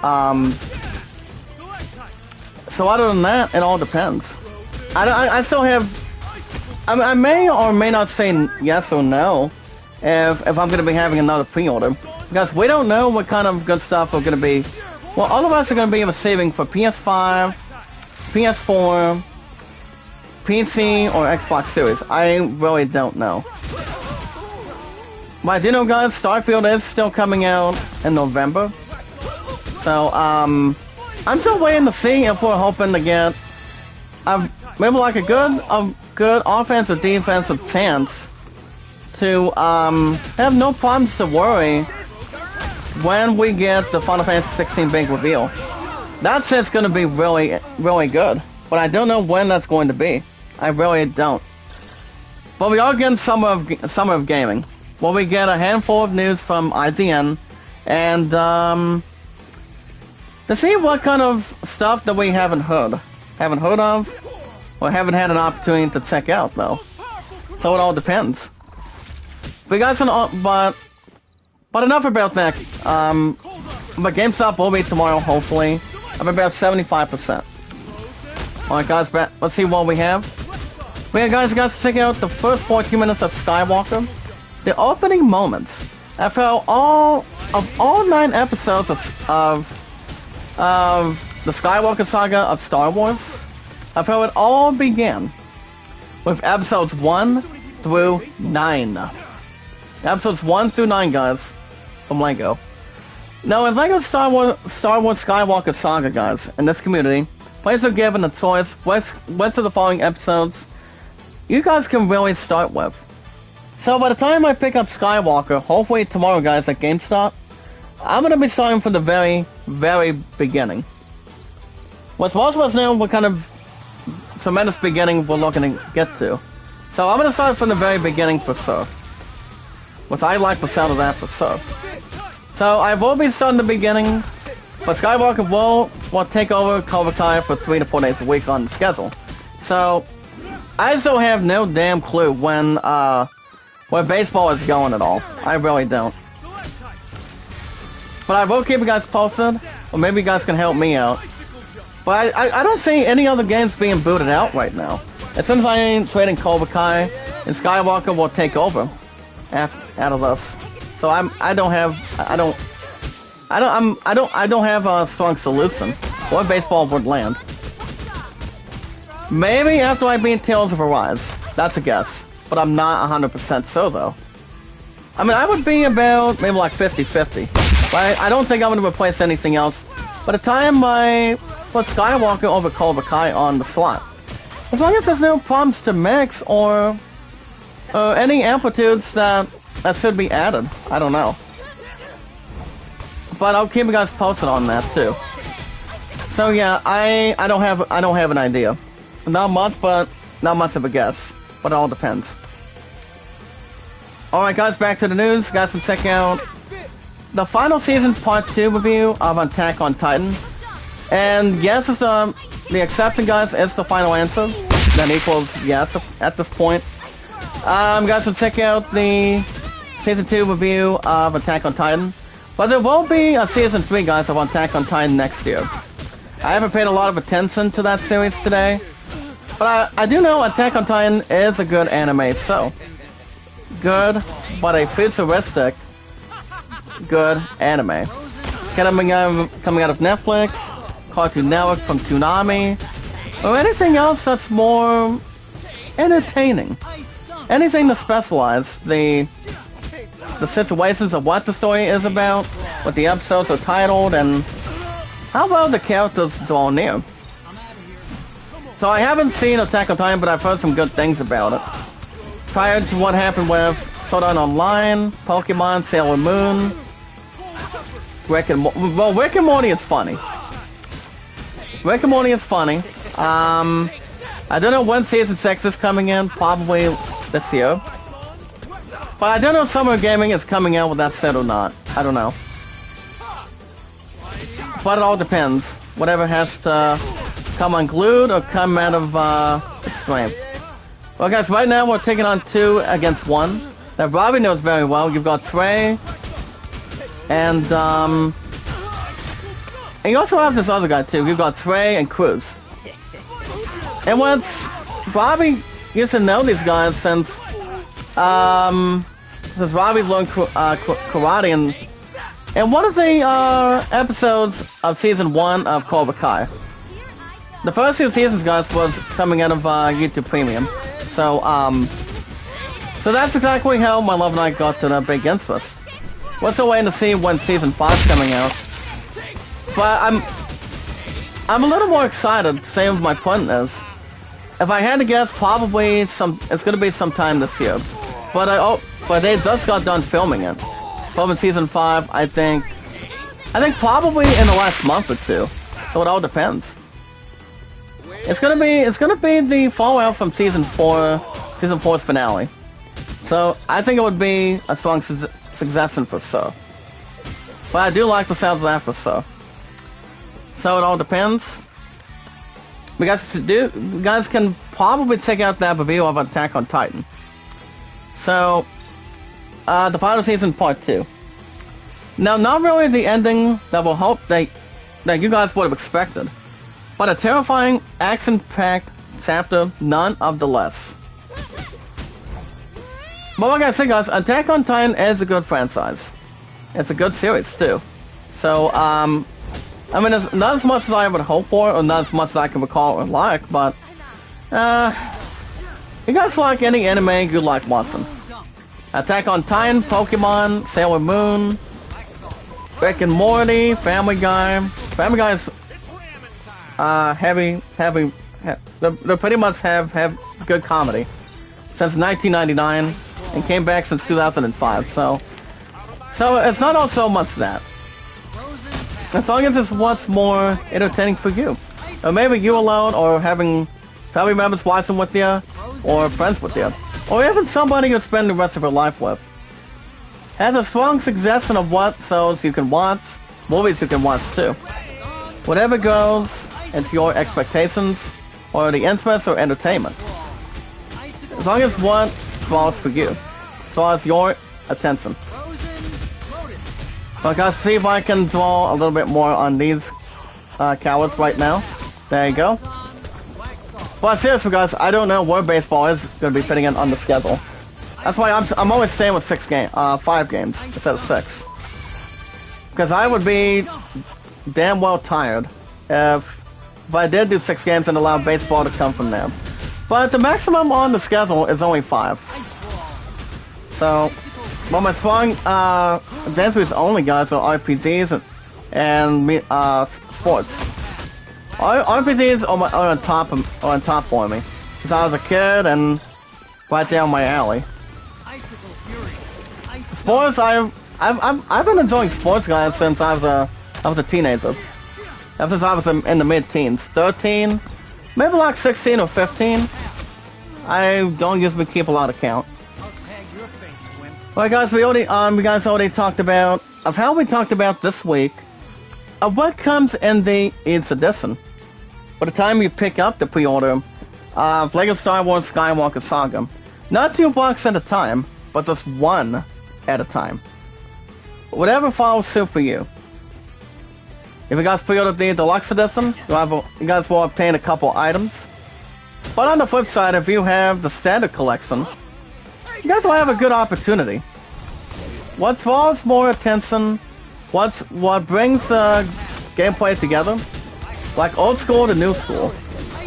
Speaker 1: so other than that, it all depends. I still have, I may or may not say yes or no if I'm going to be having another pre-order. Because we don't know what kind of good stuff we're going to be, well, all of us are going to be receiving for PS5, PS4, PC, or Xbox Series. I really don't know. But I do know, guys, Starfield is still coming out in November. So, I'm still waiting to see if we're hoping to get maybe like a good offensive defensive chance to have no problems to worry when we get the Final Fantasy 16 big reveal. That set's going to be really, really good, but I don't know when that's going to be. I really don't. But we are getting summer of gaming. Well, we get a handful of news from IGN, and to see what kind of stuff that we haven't heard of, or haven't had an opportunity to check out though. So it all depends. But guys, but enough about that. But GameStop will be tomorrow, hopefully. I'm about 75%. Alright guys, let's see what we have. We have guys, check out the first 14 minutes of Skywalker. The opening moments. I felt all 9 episodes of the Skywalker Saga of Star Wars. I felt it all began with episodes 1 through 9. Episodes 1 through 9, guys, from LEGO. Now, in LEGO Star Wars Skywalker Saga, guys, in this community, players are given a choice which of the following episodes you guys can really start with. So by the time I pick up Skywalker, hopefully tomorrow, guys, at GameStop, I'm gonna be starting from the very, very beginning. Which most of us know what kind of tremendous beginning we're looking to get to. So I'm gonna start from the very beginning for sure. Which I like the sound of that for sure. So I will be starting the beginning, but Skywalker will take over Cobra Kai for 3 to 4 days a week on the schedule. So I still have no damn clue when where baseball is going at all. I really don't. But I will keep you guys posted, or maybe you guys can help me out. But I don't see any other games being booted out right now. As soon as I ain't trading Cobra Kai, and Skywalker will take over out of this. So I don't have a strong solution where baseball would land. Maybe after I beat Tales of Arise. That's a guess. But I'm not 100% sure though. I mean, I would be about maybe like 50-50. But I don't think I'm going to replace anything else. By the time I put Skywalker over Cobra Kai on the slot. As long as there's no problems to mix or any amplitudes that should be added. I don't know. But I'll keep you guys posted on that too. So yeah, I don't have an idea. Not much, but not much of a guess. But it all depends. Alright guys, back to the news. You guys can check out the final season part 2 review of Attack on Titan. And yes, it's the exception guys is the final answer. That equals yes at this point. Guys can check out the season 2 review of Attack on Titan. But there will be a season 3 guys of Attack on Titan next year. I haven't paid a lot of attention to that series today. But I do know Attack on Titan is a good anime, so good, but a futuristic good anime. Coming out of Netflix, Cartoon Network from Toonami, or anything else that's more entertaining. Anything to specialize the situations of what the story is about, what the episodes are titled, and how well the characters draw near. So I haven't seen Attack on Titan, but I've heard some good things about it. Prior to what happened with Sword Art Online, Pokemon, Sailor Moon, Rick and Morty is funny. Rick and Morty is funny. I don't know when season 6 is coming in, probably this year. But I don't know if Summer Gaming is coming out with that set or not. I don't know. But it all depends. Whatever has to come unglued or come out of Extreme. Well guys, right now we're taking on 2 against 1. That Robbie knows very well. You've got Trey, and you also have this other guy too. You've got Trey and Cruz. And once Robbie used to know these guys since Robbie learned karate in one of the episodes of season 1 of Cobra Kai. The first 2 seasons, guys, was coming out of YouTube Premium. So that's exactly how my love and I got to the big interest. We're still waiting to see when season 5's coming out. But I'm a little more excited, same with my point is. If I had to guess, probably it's gonna be sometime this year. But they just got done filming it. Filming season 5, I think probably in the last month or 2. So it all depends. It's gonna be the fallout from season 4's finale. So I think it would be a strong suggestion for sure. But I do like the sound of that for sure. So it all depends. You guys can probably check out that review of Attack on Titan. So the final season part 2. Now, not really the ending that will hope that you guys would have expected, but a terrifying, action-packed chapter none of the less. But like I said, guys, Attack on Titan is a good franchise. It's a good series too. So I mean, it's not as much as I would hope for, or not as much as I can recall or like, but you guys like any anime, you like watching. Attack on Titan, Pokemon, Sailor Moon, Rick and Morty, Family Guy. Family Guy's they pretty much have good comedy since 1999 and came back since 2005. So it's not all so much that. As long as it's what's more entertaining for you. Or maybe you alone, or having family members watching with you, or friends with you. Or even somebody you spend the rest of your life with. Has a strong suggestion of what shows you can watch, movies you can watch too. Whatever goes into your expectations, or the interest or entertainment. As long as what falls for you. As long as your attention. But guys, see if I can draw a little bit more on these cowards right now. There you go. But seriously guys, I don't know where baseball is going to be fitting in on the schedule. That's why I'm always staying with 5 games instead of 6. Because I would be damn well tired if I did do 6 games and allow baseball to come from them. But the maximum on the schedule is only 5. So, well, my strong advances only guys are RPGs and sports. RPGs are on top for me. Since I was a kid and right down my alley. Sports, I've been enjoying sports guys since I was a teenager. Ever since I was in the mid-teens, 13, maybe like 16 or 15. I don't usually keep a lot of count. Well, guys, we guys already talked about how we talked about this week of what comes in the East Edition. By the time you pick up the pre-order of LEGO Star Wars Skywalker Saga, not 2 boxes at a time, but just 1 at a time. Whatever follows suit for you. If you guys pre-order the Deluxe Edition, you guys will obtain a couple items. But on the flip side, if you have the Standard Collection, you guys will have a good opportunity. What draws more attention, what brings gameplay together, like old school to new school.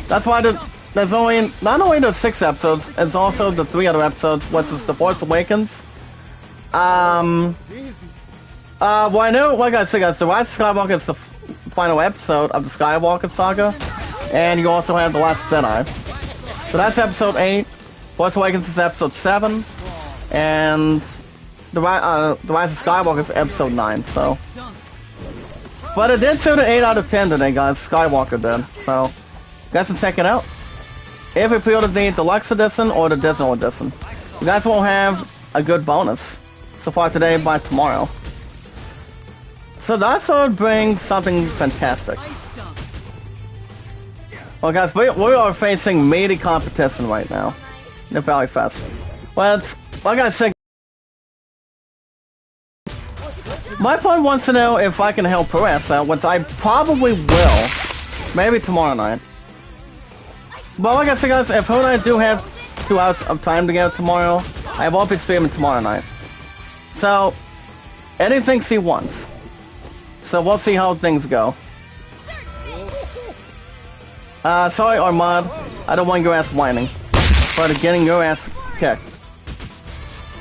Speaker 1: That's why there's only, not only the 6 episodes, it's also the 3 other episodes, which is The Force Awakens. Well, I know, like I said, guys, The Rise of Skywalker is the final episode of the Skywalker Saga, and you also have The Last Jedi. So that's episode 8, Force Awakens is episode 7, and the Rise of Skywalker is episode 9, so. But it did shoot an 8 out of 10 today, guys, Skywalker did, so you guys can check it out. If you pre-order the Deluxe Edition or the Digital Edition, you guys will have a good bonus so far today by tomorrow. So that sort of brings something fantastic. Well guys, we are facing meaty competition right now in the Valley Fest. Well, it's, like I said, my opponent wants to know if I can help Perez out, which I probably will. Maybe tomorrow night. But like I said guys, if I do have 2 hours of time together tomorrow, I won't be streaming tomorrow night. So, anything she wants. So we'll see how things go. Sorry Armand, I don't want your ass whining. But getting your ass kicked.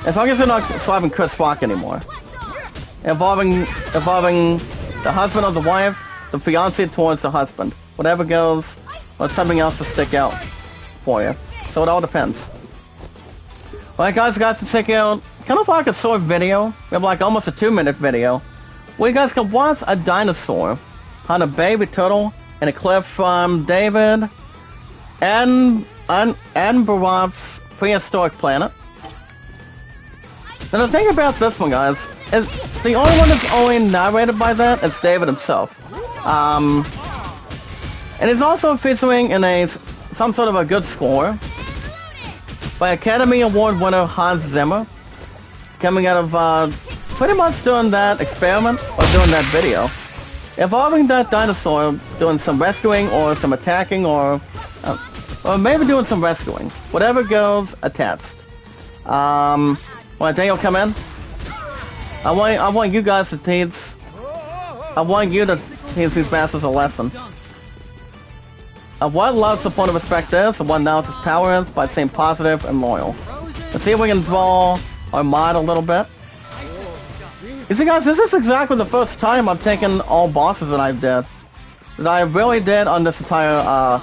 Speaker 1: As long as you're not slapping Chris Rock anymore. Involving the husband or the wife, the fiancé towards the husband. Whatever goes, or something else to stick out for you. So it all depends. Alright guys, to check out kind of like a short video. We have like almost a 2-minute video. Where you guys can watch a dinosaur on a baby turtle in a cliff from David and Barov's prehistoric planet. And the thing about this one, guys, is the only one that's only narrated by that is David himself. And it's also featuring in some sort of a good score by Academy Award winner Hans Zimmer, coming out of pretty much doing that experiment or doing that video, involving that dinosaur doing some rescuing or some attacking or maybe doing some rescuing. Whatever goes, attached. When Daniel come in, I want you guys to teach. I want you to teach these bastards a lesson of what love, support, and respect is, and what knowledge is power is, by staying positive and loyal. Let's see if we can draw our mind a little bit. You see guys, this is exactly the first time I've taken all bosses that I really did on this entire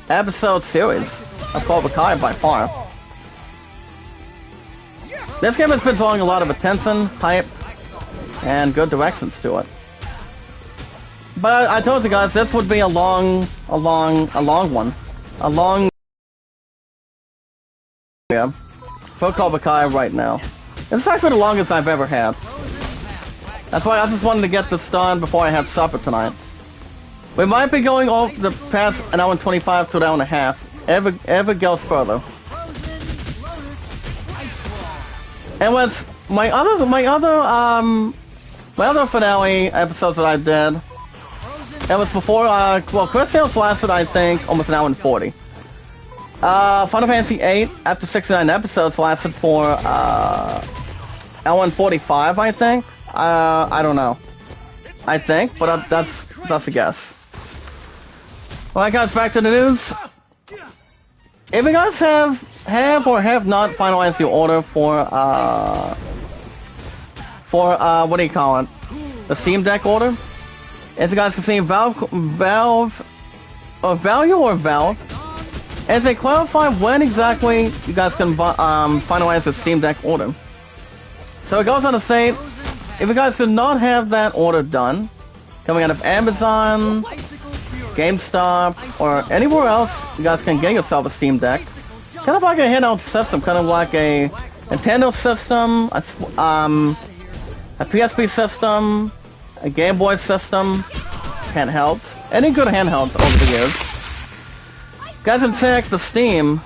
Speaker 1: episode series of Cobra Kai by far. This game has been drawing a lot of attention, hype, and good directions to it. but I told you guys this would be a long one, a long yeah for Cobra Kai right now. It's actually the longest I've ever had. That's why I just wanted to get this done before I have supper tonight. We might be going off the past an hour and 25 to an hour and a half. Ever goes further. And with my other finale episodes that I did, it was before well, Chris Sales lasted I think almost an hour and 40. Final Fantasy VIII after 69 episodes lasted for hour and 45 I think. I don't know. I think, but that's a guess. Alright guys, back to the news. If you guys have or have not finalized your order for what do you call it? The Steam Deck order? As you guys can see, Valve, as they clarify when exactly you guys can finalize the Steam Deck order. So it goes on to say, if you guys did not have that order done, coming out of Amazon, GameStop, or anywhere else, you guys can get yourself a Steam Deck. Kind of like a handheld system, kind of like a Nintendo system, a PSP system, a Game Boy system, handhelds. Any good handhelds over the years. Guys, can check the Steam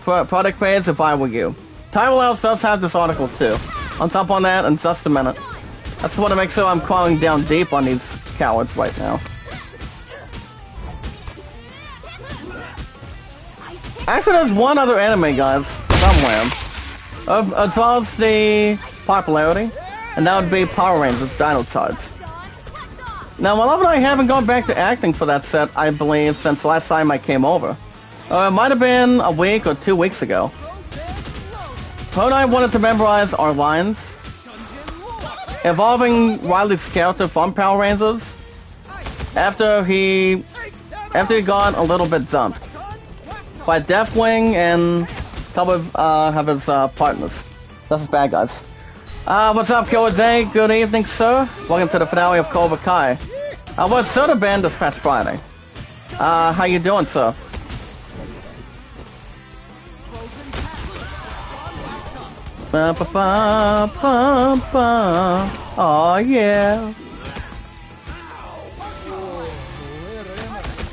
Speaker 1: product page if I were you. Title House does have this article too. I'll jump on that in just a minute. I just want to make sure I'm crawling down deep on these cowards right now. Actually, there's one other anime, guys, somewhere, as well as the popularity, and that would be Power Rangers Dinosaurs. Now, my love and I haven't gone back to acting for that set, I believe, since last time I came over. It might have been a week or 2 weeks ago. Poe and I wanted to memorize our lines, involving Riley's character from Power Rangers, after he got a little bit dumped by Deathwing and a couple of his partners. That's his bad guys. What's up, Kyoze? Good evening, sir. Welcome to the finale of Cobra Kai. I was soda banned this past Friday. How you doing, sir? Ba ba ba ba ba. Oh yeah.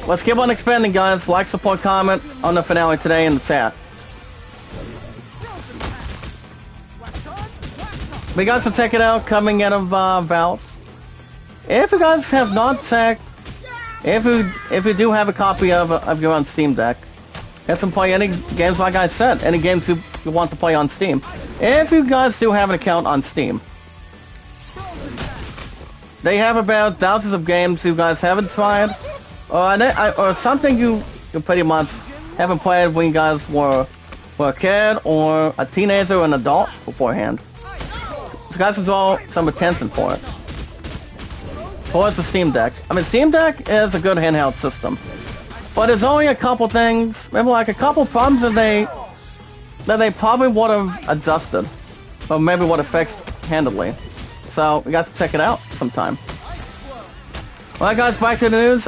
Speaker 1: Let's keep on expanding, guys. Like, support, comment on the finale today in the chat. We got to check it out coming out of Valve. If you guys have not checked, if you do have a copy of your own Steam Deck, you can play any games like I said, any games you want to play on Steam. If you guys do have an account on Steam, they have about thousands of games you guys haven't tried, or something you pretty much haven't played when you guys were a kid or a teenager or an adult beforehand. So you guys can draw some attention for it. Towards the Steam Deck. I mean, Steam Deck is a good handheld system, but there's only a couple things, maybe like a couple problems that they probably would have adjusted, or maybe would have fixed handily. So you guys can check it out sometime. Alright guys, back to the news.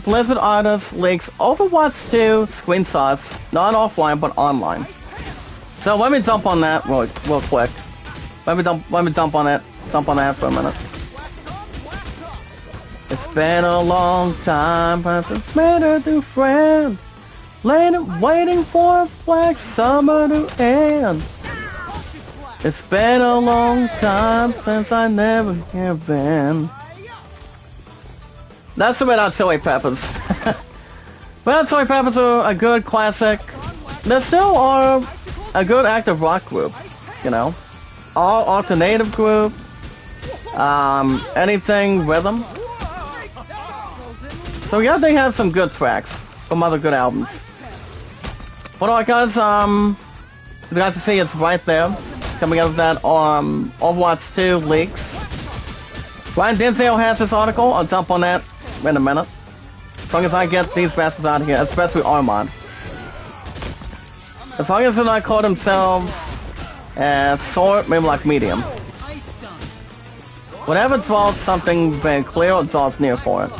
Speaker 1: Blizzard Artist leaks Overwatch 2 screenshots, not offline but online. So let me jump on that real quick. Let me jump on that for a minute. It's been a long time since made a new friend. Waiting for a black summer to end. It's been a long time since I never have been. That's the Red Hot Chili Peppers. Red Hot Chili Peppers are a good classic. They still are a good active rock group, you know. All alternative group. Anything rhythm. So yeah, they have some good tracks from other good albums. But alright guys, you guys can see it's right there. Coming out of that Overwatch 2 leaks. Ryan Denzel has this article. I'll jump on that in a minute. As long as I get these bastards out of here, especially Armand. As long as they not call themselves short, maybe like medium. Whatever draws something very clear, or draws near for it.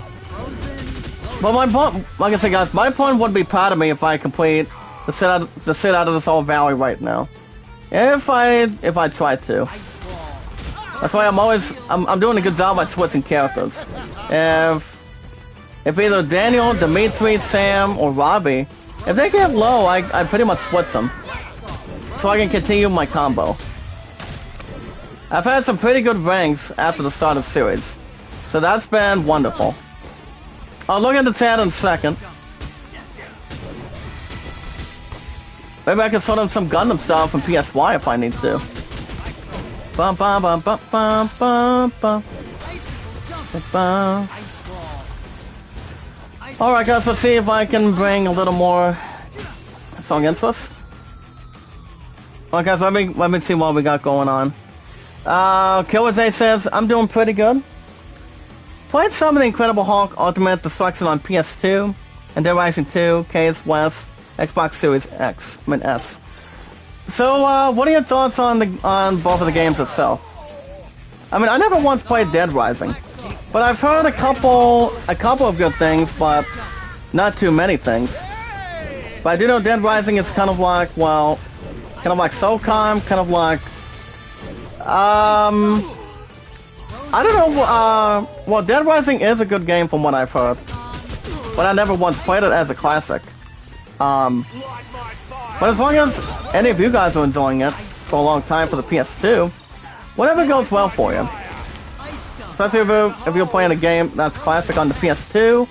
Speaker 1: But my point, like I said, guys, my opponent would be proud of me if I complete the sit out of this whole valley right now. If I try to. That's why I'm doing a good job at switching characters. If either Daniel, Dimitri, Sam, or Robbie, if they get low, I pretty much switch them. So I can continue my combo. I've had some pretty good ranks after the start of the series. So that's been wonderful. I'll look at the chat in a second. Maybe I can sort of some Gundam style from PSY if I need to. Bum bum bum bum bum bum bum. Bum. Alright guys, let's see if I can bring a little more song against us. Alright guys, let me see what we got going on. Killer Zay says, I'm doing pretty good. Played some of the Incredible Hulk Ultimate Destruction on PS2, and Dead Rising 2, Case West, Xbox Series X, S. So, what are your thoughts on both of the games itself? I mean, I never once played Dead Rising, but I've heard a couple of good things, but not too many things. But I do know Dead Rising is kind of like, well, kind of like SOCOM, kind of like, I don't know, well, Dead Rising is a good game from what I've heard, but I never once played it as a classic. But as long as any of you guys are enjoying it for a long time for the PS2, whatever goes well for you. Especially if you're playing a game that's classic on the PS2,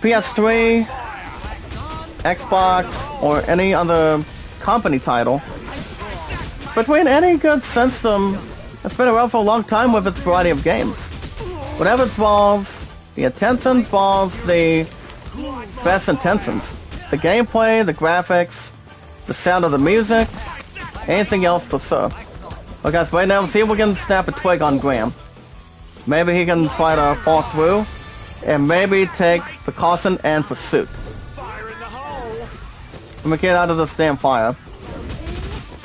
Speaker 1: PS3, Xbox, or any other company title. Between any good system, it's been around for a long time with its variety of games. Whatever involves the attention involves the best intentions. The gameplay, the graphics, the sound of the music, anything else for sure. Well guys, right now, let's see if we can snap a twig on Graham. Maybe he can try to fall through, and maybe take precaution and pursuit. Let me get out of this damn fire.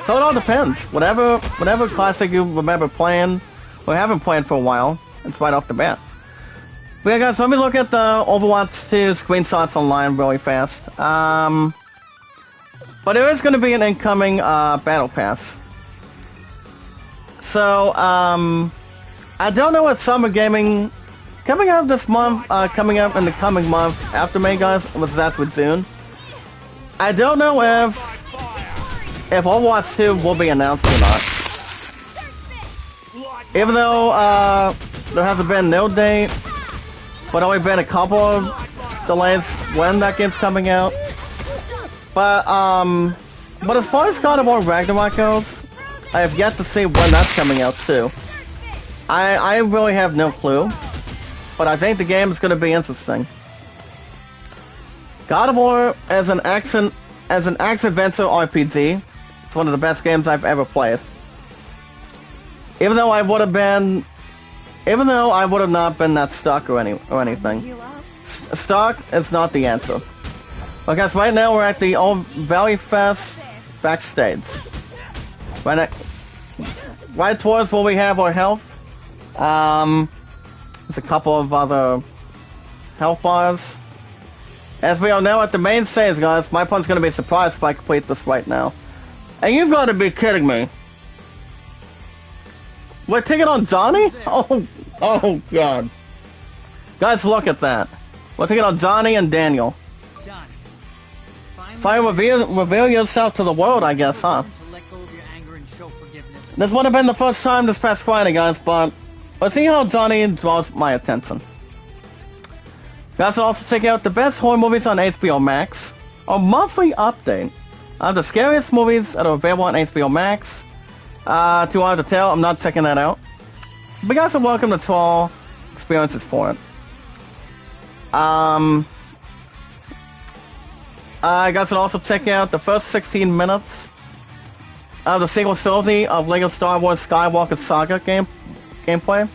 Speaker 1: So it all depends. Whatever classic you remember playing, or haven't played for a while, it's right off the bat. But yeah guys, let me look at the Overwatch 2 screenshots online really fast. But there is going to be an incoming Battle Pass. So, I don't know what Summer Gaming coming out this month, coming up in the coming month after May guys, which is actually June. I don't know if Overwatch 2 will be announced or not. Even though there hasn't been no date, but only been a couple of delays when that game's coming out. But as far as God of War Ragnarok goes, I have yet to see when that's coming out too. I really have no clue, but I think the game is going to be interesting. God of War as an action adventure RPG, it's one of the best games I've ever played. Even though I would have not been that stuck or anything. Stuck is not the answer. Well guys, right now we're at the Old Valley Fest backstage. Right towards where we have our health. There's a couple of other health bars. As we all know, at the main stage, guys, my opponent's going to be surprised if I complete this right now. And you've got to be kidding me. We're taking on Johnny? Oh god. Guys, look at that. We're taking on Johnny and Daniel. Finally reveal yourself to the world, I guess, huh? This would have been the first time this past Friday, guys, but let's see how Johnny draws my attention. Guys, will also check out the best horror movies on HBO Max, a monthly update of the scariest movies that are available on HBO Max. Too hard to tell, I'm not checking that out. But guys are welcome to try experiences for it. Guys will also check out the first 16 minutes of the sequel trilogy of LEGO Star Wars Skywalker Saga gameplay.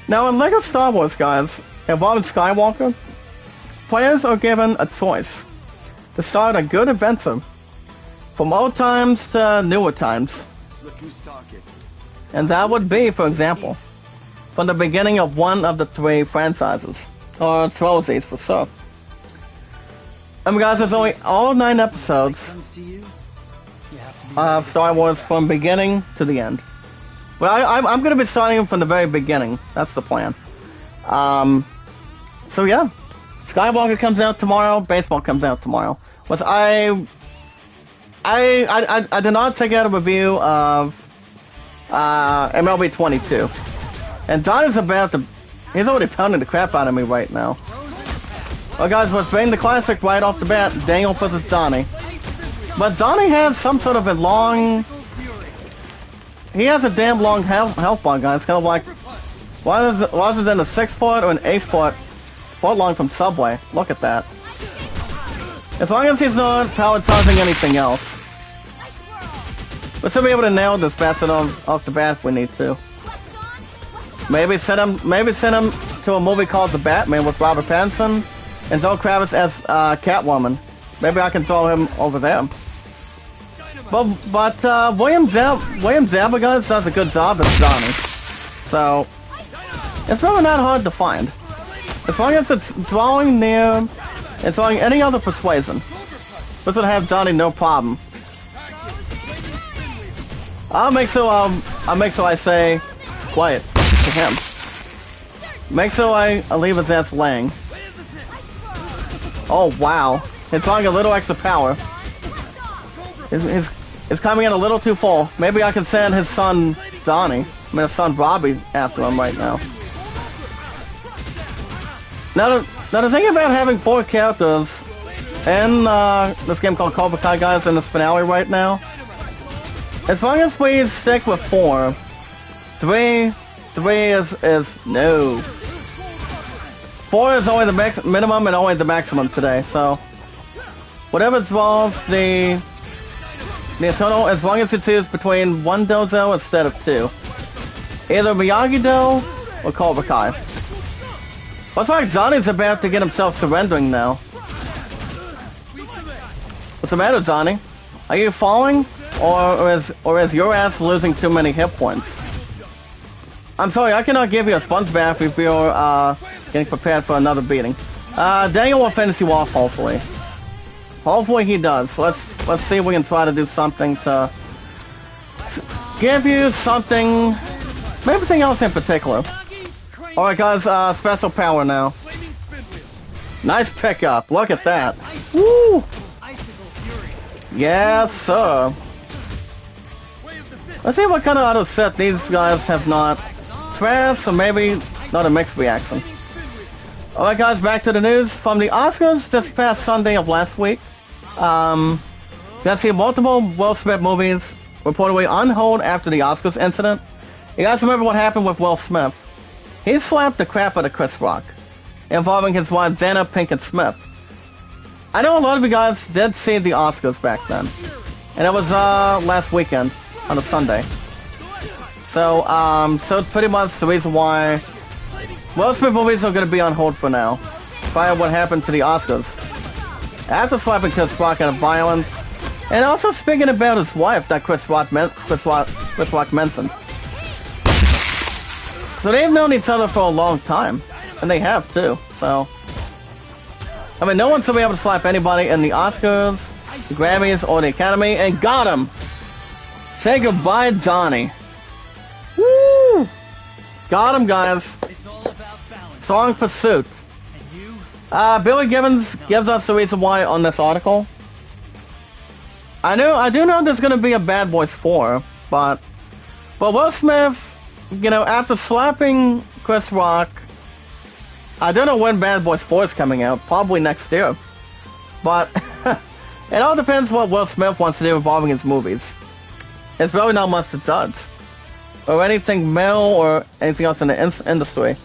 Speaker 1: Now in LEGO Star Wars, guys, involving Skywalker, players are given a choice to start a good adventure from old times to newer times.
Speaker 2: Look who's talking.
Speaker 1: And that would be, for example, from the beginning of one of the three franchises, or trilogies for sure. guys, there's only all 9 episodes of Star Wars from beginning to the end. But I'm going to be starting them from the very beginning. That's the plan. So yeah, Skywalker comes out tomorrow. Baseball comes out tomorrow. Which I did not take out a review of MLB 22, and Donnie's about to. He's already pounding the crap out of me right now. Well, guys, let's bring the classic right off the bat. Daniel versus Donnie. But Donnie has some sort of a long. He has a damn long health bar, guys. Kind of like, was it in a 6 foot or an 8 foot long from Subway? Look at that. As long as he's not power charging anything else, we should be able to nail this bastard off the bat if we need to. Maybe send him to a movie called The Batman with Robert Pattinson and Zoe Kravitz as Catwoman. Maybe I can throw him over there. But William Zabka, guys, does a good job as Johnny. So, it's probably not hard to find. As long as it's drawing near, it's drawing any other persuasion. This would have Johnny no problem. I'll make so I say quiet to him. Make so I leave his ass laying. Oh wow. It's drawing a little extra power. It's coming in a little too full. Maybe I can send his son Johnny, his son Robbie after him right now. Now the thing about having 4 characters in this game called Cobra Kai, guys, in this finale right now, as long as we stick with 4, 3 is no. 4 is only the minimum and only the maximum today, so whatever involves the total, as long as you choose between 1 dojo instead of 2. Either Miyagi-Do or Cobra Kai. Looks like Johnny's about to get himself surrendering now. What's the matter, Johnny? Are you falling? Or is your ass losing too many hit points? I'm sorry, I cannot give you a sponge bath if you're getting prepared for another beating. Daniel will finish you off, hopefully. Hopefully he does. Let's see if we can try to do something to give you something, maybe something else in particular. Alright guys, special power now. Nice pickup, look at that. Woo! Yes, sir. Let's see what kind of auto set these guys have not. Trash, or maybe not a mixed reaction. Alright guys, back to the news. From the Oscars this past Sunday of last week, let's see, multiple Will Smith movies reportedly on hold after the Oscars incident. You guys remember what happened with Will Smith? He slapped the crap out of Chris Rock, involving his wife Jada Pinkett Smith. I know a lot of you guys did see the Oscars back then, and it was last weekend on a Sunday. So it's pretty much the reason why Will Smith movies are going to be on hold for now, prior to what happened to the Oscars. After slapping Chris Rock out of violence, and also speaking about his wife that Chris Rock mentioned. So they've known each other for a long time, and they have too, so. I mean, no one should be able to slap anybody in the Oscars, the Grammys, or the Academy, and got him! Say goodbye, Johnny. Woo! Got him, guys. Song Pursuit. Billy Gibbons gives us the reason why on this article. I do know there's gonna be a Bad Boys 4, but Will Smith, you know, after slapping Chris Rock, I don't know when Bad Boys 4 is coming out, probably next year. But it all depends what Will Smith wants to do involving his movies. It's really not much to judge. Or anything male or anything else in the industry.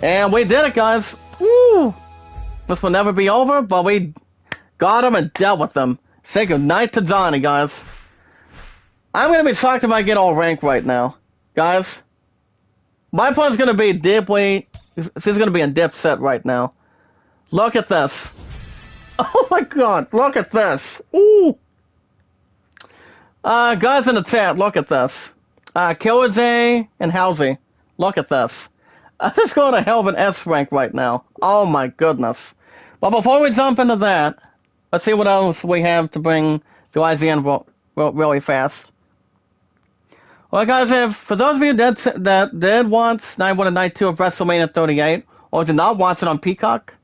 Speaker 1: And we did it, guys. Woo! This will never be over, but we got him and dealt with them. Say goodnight to Johnny, guys. I'm gonna be shocked if I get all rank right now. Guys, my plan's gonna be deeply. She's gonna be in Dipset right now. Look at this. Oh my god, look at this. Ooh. Guys in the chat, look at this. Killer J and Halsey, look at this. I'm just going to hell of an S rank right now. Oh my goodness. But before we jump into that, Let's see what else we have to bring to IGN really fast. Well, guys, for those of you that did watch Night 1 and Night 2 of WrestleMania 38, or did not watch it on Peacock,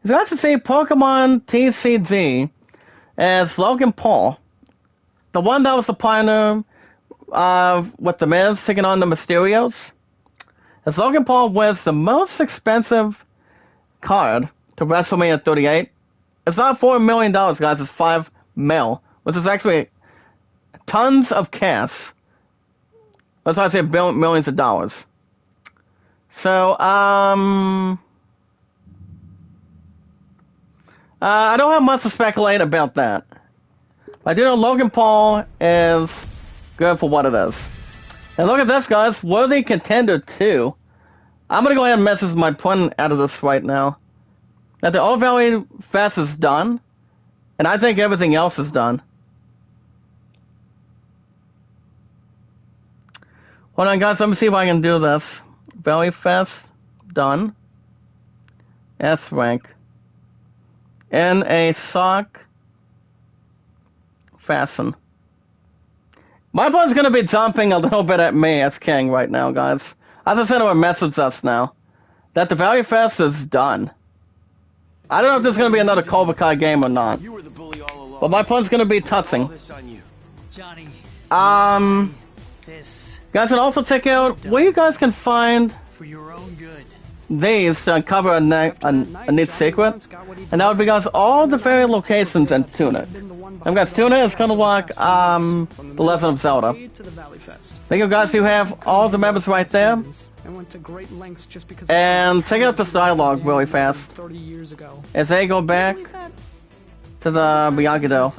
Speaker 1: it's nice to see Pokemon TCG as Logan Paul, the one that was the pioneer with the Miz taking on the Mysterios. As Logan Paul was the most expensive card to WrestleMania 38. It's not $4 million, guys, it's $5 million, which is actually tons of cash. That's why I say millions of dollars. So, I don't have much to speculate about that. I do know Logan Paul is good for what it is. And look at this, guys. Worthy Contender 2. I'm going to go ahead and message my pun out of this right now. That the All Valley Fest is done. And I think everything else is done. Hold on, guys. Let me see if I can do this. Valley Fest. Done. S rank. In a sock. Fasten. My pun's gonna be jumping a little bit at me as king right now, guys. I just sent him a message us now. That the Valley Fest is done. I don't know if there's gonna be another Cobra Kai game or not. But my pun's gonna be touching. Guys, and also check out where you guys can find these to uncover a neat secret. And that would be, guys, all the various locations in Tunic. And guys, Tunic is kind of like The Legend of Zelda. Thank you, guys, you have all the members right there. And check out this dialogue really fast. As they go back to the Miyagi-Do.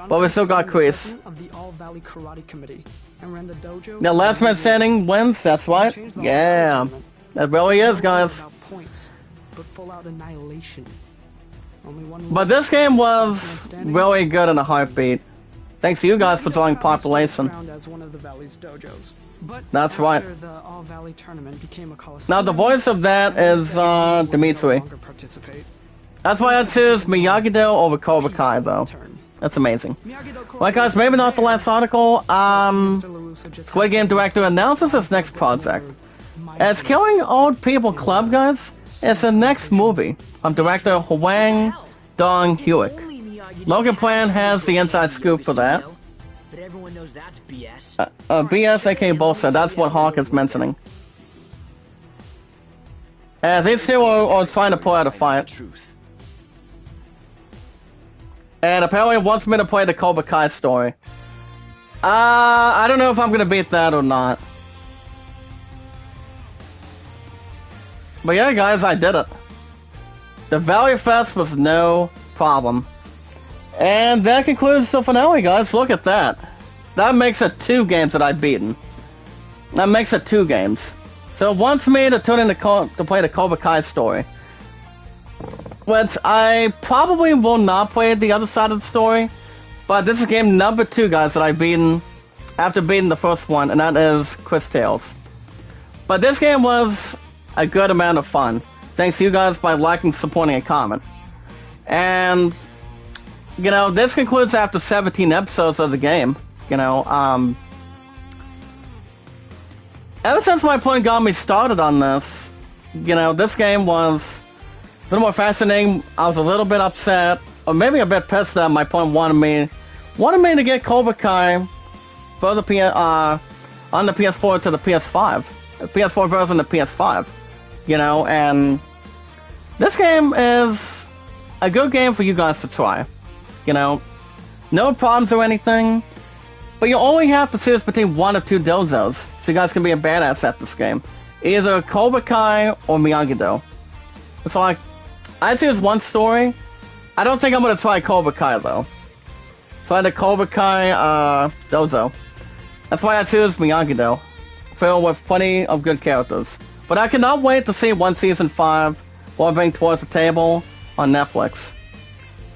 Speaker 1: But we still got Chris. Now, last man standing wins, that's right. Yeah, that really is, guys. But this game was really good in a heartbeat. Thanks to you guys for drawing population. That's right. Now, the voice of that is Dimitri. That's why I choose Miyagi-Do over Cobra Kai, though. That's amazing. Well, guys, maybe not the last article. Squid Game director announces his next project. As Killing Old People Club, guys, is the next movie from director Hwang Dong-hyuk. Logan Plan has the inside scoop for that. BS, aka bullshit. That's what Hawk is mentioning. As these two are trying to pull out a fight. And apparently wants me to play the Cobra Kai story. I don't know if I'm gonna beat that or not. But yeah, guys, I did it. The Valley Fest was no problem. And that concludes the finale, guys. Look at that. That makes it 2 games that I've beaten. That makes it 2 games. So it wants me to tune in to play the Cobra Kai story. Which I probably will not play the other side of the story. But this is game number 2, guys, that I've beaten after beating the first one, and that is Chris Tales. But this game was a good amount of fun. Thanks to you guys by liking, supporting, and comment. And, you know, this concludes after 17 episodes of the game. You know, ever since my point got me started on this, you know, this game was a little more fascinating. I was a little bit upset, or maybe a bit pissed that my point wanted me to get Cobra Kai for the on the PS4 to the PS5, the PS4 version to PS5. You know, and this game is a good game for you guys to try. You know, no problems or anything, but you only have to choose between 1 or 2 dojos, so you guys can be a badass at this game. Either Cobra Kai or Miyagi-Do. It's like, I choose one story. I don't think I'm going to try Cobra Kai, though. So I had the Cobra Kai dojo. That's why I choose Miyagi-Do. Filled with plenty of good characters. But I cannot wait to see One Season 5 while being towards the table on Netflix.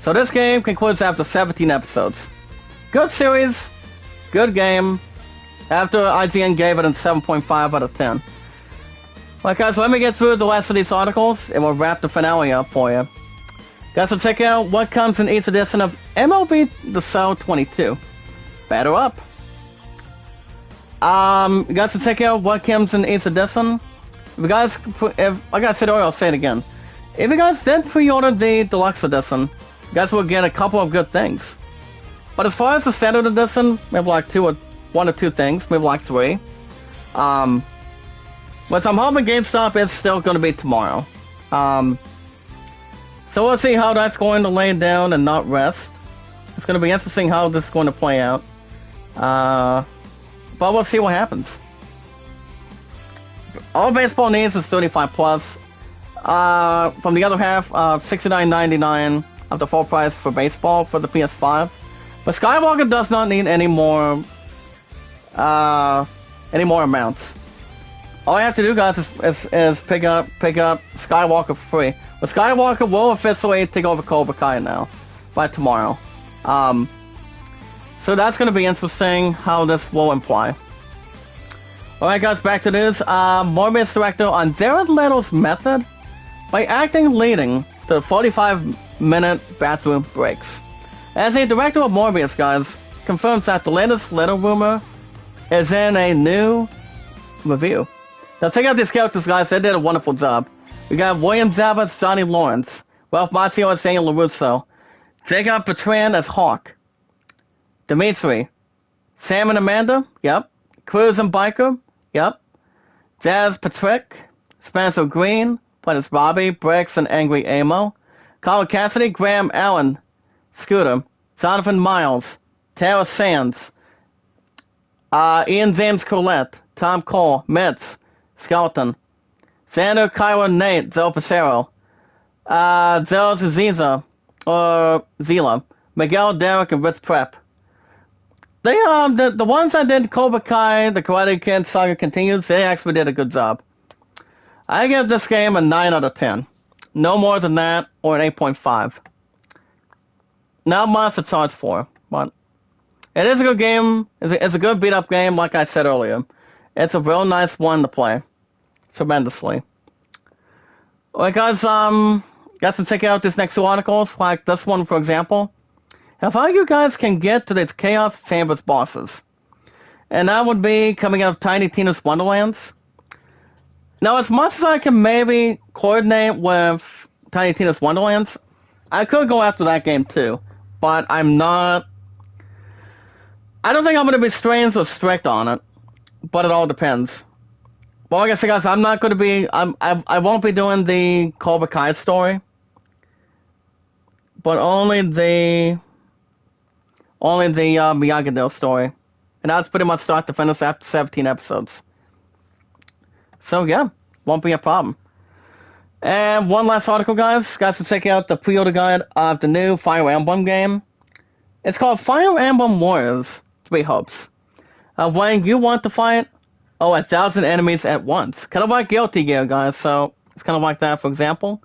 Speaker 1: So this game concludes after 17 episodes. Good series, good game. After IGN gave it a 7.5 out of 10. Alright guys, let me get through the rest of these articles and we'll wrap the finale up for you. Guys, so check out what comes in each edition of MLB The Show 22. Batter up. Guys, so check out what comes in each edition. If you guys, like I said earlier, I'll say it again. If you guys did pre-order the deluxe edition, you guys will get a couple of good things. But as far as the standard edition, maybe like one or two things, maybe like three. But I'm hoping GameStop is still going to be tomorrow. So we'll see how that's going to lay down and not rest. It's going to be interesting how this is going to play out. But we'll see what happens. All baseball needs is 35 plus. From the other half, $69.99 of the full price for baseball for the PS5. But Skywalker does not need any more amounts. All I have to do, guys, is pick up Skywalker for free. But Skywalker will officially take over Cobra Kai now by tomorrow. So that's going to be interesting how this will imply. Alright guys, back to this. Morbius director on Jared Leto's method by acting leading to 45-minute bathroom breaks. As a director of Morbius, guys, confirms that the latest Leto rumor is in a new review. Now check out these characters, guys. They did a wonderful job. We got William Zabba as Johnny Lawrence, Ralph Macchio as Daniel LaRusso, Jacob Bertrand as Hawk, Dimitri, Sam and Amanda, yep, Cruz and Biker, yep, Jazz Patrick, Spencer Green, played as Bobby, Briggs, and Angry Amo, Colin Cassidy, Graham Allen, Scooter, Jonathan Miles, Tara Sands, Ian James Collette, Tom Cole, Mitz, Skelton, Xander, Kyra, Nate, Zoe Pacero, Zell Ziza, or Zila, Miguel, Derek, and Rich Prep. They the ones that did Cobra Kai, the Karate Kid Saga Continues, they actually did a good job. I give this game a 9 out of 10. No more than that, or an 8.5. Not much to charge for, but it is a good game. It's a good beat-up game, like I said earlier. It's a real nice one to play. Tremendously. Alright guys, guys can check out these next two articles, like this one for example. How you guys can get to these Chaos Chambers bosses. And that would be coming out of Tiny Tina's Wonderlands. Now, as much as I can maybe coordinate with Tiny Tina's Wonderlands, I could go after that game too. But I'm not... I don't think I'm going to be strange or strict on it. But it all depends. But like I said, guys, I'm not going to be... I won't be doing the Cobra Kai story. But only the Miyagi-Do story. And that's pretty much start to finish after 17 episodes. So yeah, won't be a problem. And one last article, guys. Guys can check out the pre-order guide of the new Fire Emblem game. It's called Fire Emblem Warriors 3 Hopes. When you want to fight, 1,000 enemies at once. Kind of like Guilty Gear, guys. So it's kind of like that, for example.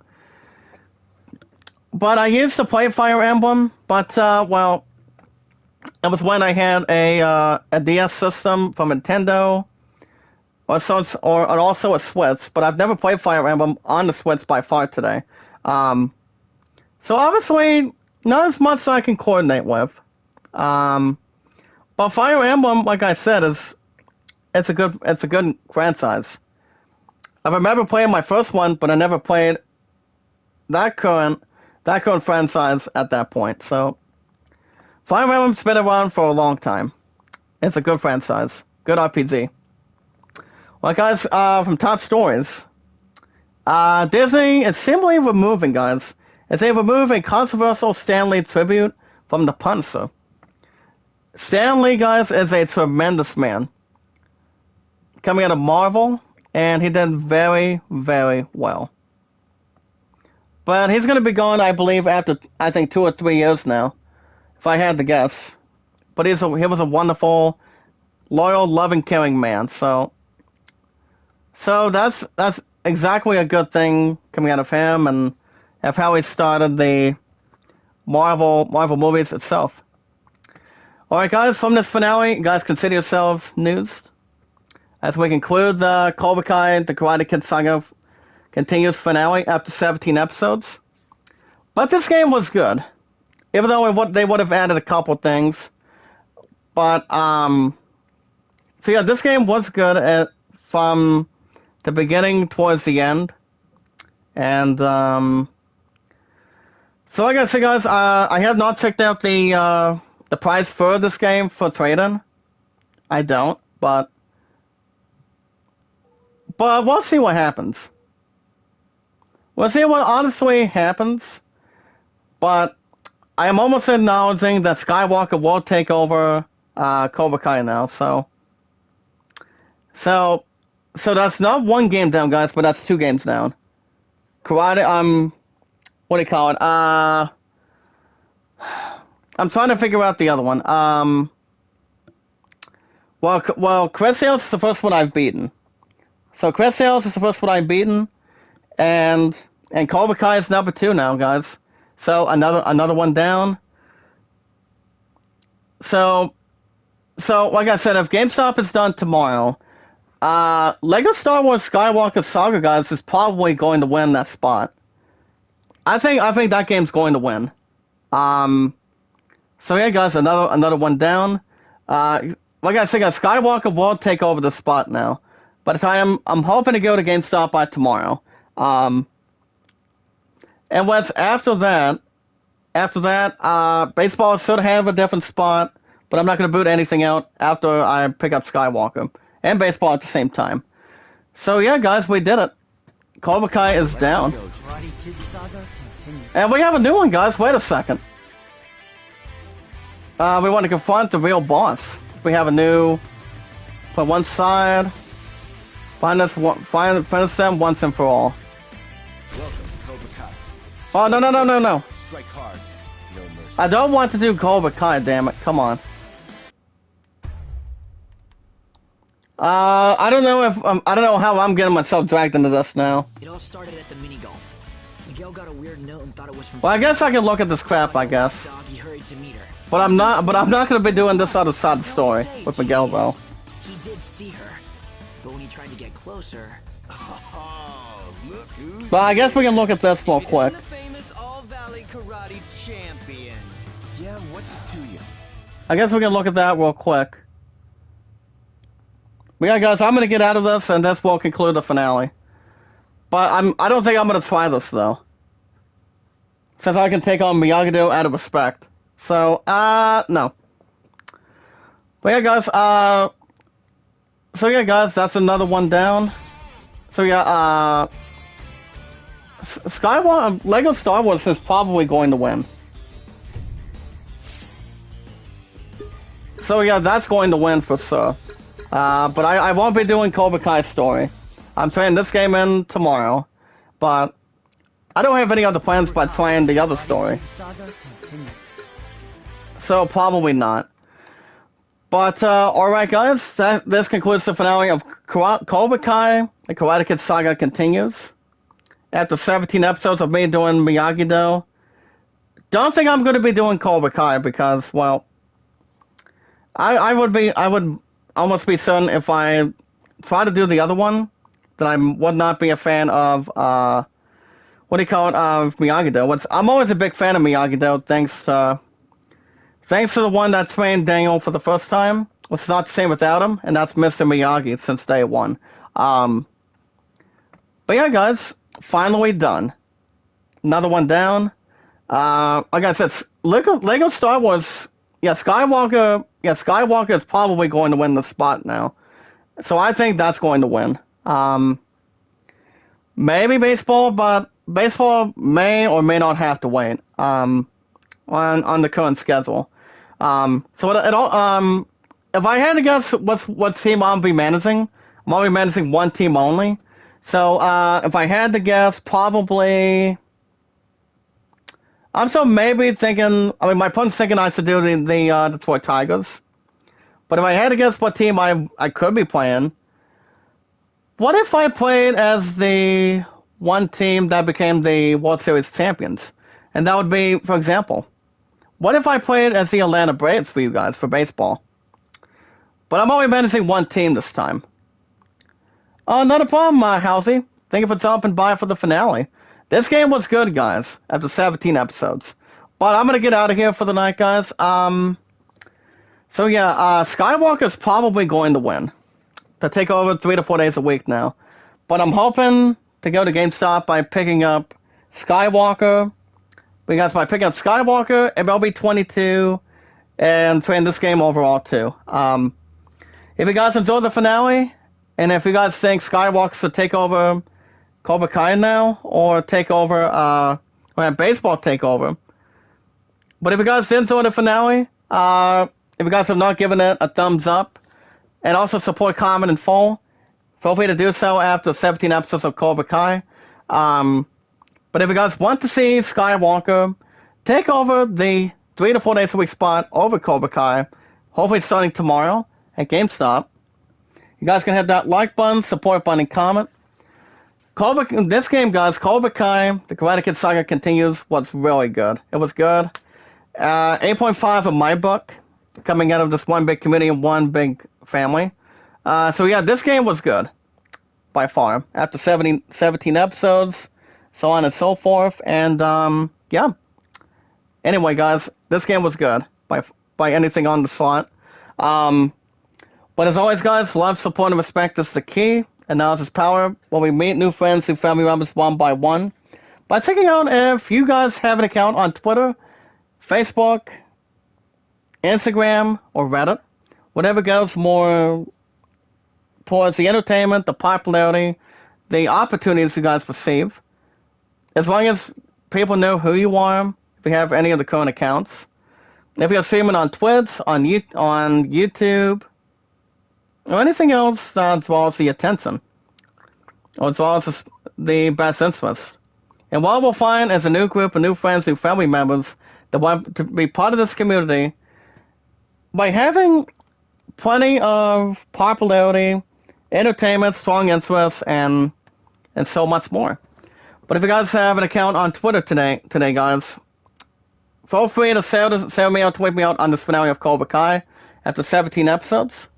Speaker 1: But I used to play Fire Emblem, but well, it was when I had a DS system from Nintendo, or also a Switch. But I've never played Fire Emblem on the Switch by far today. So obviously, not as much as I can coordinate with. But Fire Emblem, like I said, it's a good franchise. I remember playing my first one, but I never played that current franchise at that point. So Fire Emblem's been around for a long time. It's a good franchise. Good RPG. Well, guys, from top stories, Disney is simply removing, guys, as they remove a controversial Stan Lee tribute from The Punisher. Stan Lee, guys, is a tremendous man. Coming out of Marvel, and he did very, very well. But he's going to be gone, I believe, after, I think, 2 or 3 years now, if I had to guess. But he was a wonderful, loyal, loving, caring man. So that's exactly a good thing coming out of him and of how he started the Marvel movies itself. Alright guys, from this finale, you guys consider yourselves news. As we conclude the Cobra Kai, the Karate Kid Saga continues finale after 17 episodes. But this game was good, even though they would have added a couple things. But so yeah, this game was good from the beginning towards the end, and so like I said, guys, I have not checked out the price for this game for trading. I don't, but we'll see what happens. We'll see what honestly happens. But I am almost acknowledging that Skywalker will take over Cobra Kai now. So that's not one game down, guys, but that's 2 games down. Karate, what do you call it? I'm trying to figure out the other one. Well, Chris Sales is the first one I've beaten. So Chris Sales is the first one I've beaten, and Cobra Kai is number 2 now, guys. So another one down. So like I said, if GameStop is done tomorrow, Lego Star Wars Skywalker Saga, guys, is probably going to win that spot. I think that game's going to win. So yeah, guys, another one down. Like I said, guys, Skywalker will take over the spot now. But I'm hoping to go to GameStop by tomorrow. And what's after that, baseball should have a different spot, but I'm not going to boot anything out after I pick up Skywalker and baseball at the same time. So yeah, guys, we did it. Cobra Kai is down. And we have a new one, guys. Wait a second. We want to confront the real boss. We have a new, put one side, finish them once and for all.
Speaker 2: Welcome to Cobra Kai.
Speaker 1: Oh, no.
Speaker 2: Strike hard, no mercy.
Speaker 1: I don't want to do Cobra Kai, damn it. Come on. I don't know how I'm getting myself dragged into this now.
Speaker 3: It all started at the mini golf. Miguel got a weird note and thought it was from.
Speaker 1: Well, I guess I can look at this crap, I guess.
Speaker 3: Dog, he hurried to meet her.
Speaker 1: But I'm not going to be doing this other side of the story with Miguel, though.
Speaker 3: He did see her, but when he tried to get closer.
Speaker 2: Oh, look who's
Speaker 1: But I guess we can look at this real quick.
Speaker 4: The famous All-Valley Karate Champion.
Speaker 2: Yeah, what's it to you?
Speaker 1: I guess we can look at that real quick. But yeah, guys, I'm going to get out of this, and this will conclude the finale. But I don't think I'm going to try this, though. Since I can take on Miyagi-Do out of respect. So, no. But yeah, guys, that's another one down. So yeah, Lego Star Wars is probably going to win. So yeah, that's going to win for sure. But I won't be doing Cobra Kai story. I'm trying this game in tomorrow, but I don't have any other plans by trying the other story. So probably not. But alright, guys, this concludes the finale of Cobra Kai. The Karate Kid Saga continues. After 17 episodes of me doing Miyagi-Do, don't think I'm going to be doing Cobra Kai because, well, I would almost be certain if I try to do the other one that I would not be a fan of, what do you call it, of Miyagi-Do. I'm always a big fan of Miyagi-Do, thanks to the one that trained Daniel for the first time. It's not the same without him, and that's Mr. Miyagi since day one. But yeah, guys, finally done. Another one down. Like I said, Lego Star Wars. Yeah, Skywalker is probably going to win the spot now. So I think that's going to win. Maybe baseball, but baseball may or may not have to wait. On the current schedule. If I had to guess what team I'll be managing, I'm only managing one team only. So if I had to guess, probably I'm still maybe thinking. I mean, my opponent's thinking I should do the Detroit Tigers. But if I had to guess what team I could be playing, what if I played as the one team that became the World Series champions? And that would be, for example, what if I played as the Atlanta Braves for you guys for baseball? But I'm only managing one team this time. Not a problem, Halsey. Thank you for stopping by for the finale. This game was good, guys, after 17 episodes. But I'm going to get out of here for the night, guys. So yeah, Skywalker's probably going to win. To take over 3 to 4 days a week now. But I'm hoping to go to GameStop by picking up Skywalker. Because by picking up Skywalker, MLB 22, and playing this game overall too. If you guys enjoyed the finale, and if you guys think Skywalker should take over Cobra Kai now, or take over, or baseball take over. But if you guys did enjoy the finale, if you guys have not given it a thumbs up, and also support comment in full, feel free to do so after 17 episodes of Cobra Kai. But if you guys want to see Skywalker take over the 3 to 4 days a week spot over Cobra Kai, hopefully starting tomorrow at GameStop, you guys can hit that like button, support button, and comment. This game, guys, Cobra Kai, the Karate Kid Saga continues, was really good. It was good. 8.5 in my book, coming out of this one big community and one big family. So yeah, this game was good, by far. After 17 episodes, so on and so forth, and yeah. Anyway, guys, this game was good, by anything on the slot. But as always, guys, love, support, and respect is the key. And knowledge is power. When we meet new friends, new family members one by one. By checking out if you guys have an account on Twitter, Facebook, Instagram, or Reddit. Whatever goes more towards the entertainment, the popularity, the opportunities you guys receive. As long as people know who you are, if you have any of the current accounts. If you're streaming on Twitch, on YouTube, or anything else that draws the attention, or draws the best interest. And what we'll find is a new group of new friends, new family members that want to be part of this community by having plenty of popularity, entertainment, strong interests, and so much more. But if you guys have an account on Twitter today, guys, feel free to say me out, tweet me out on this finale of Cobra Kai after 17 episodes.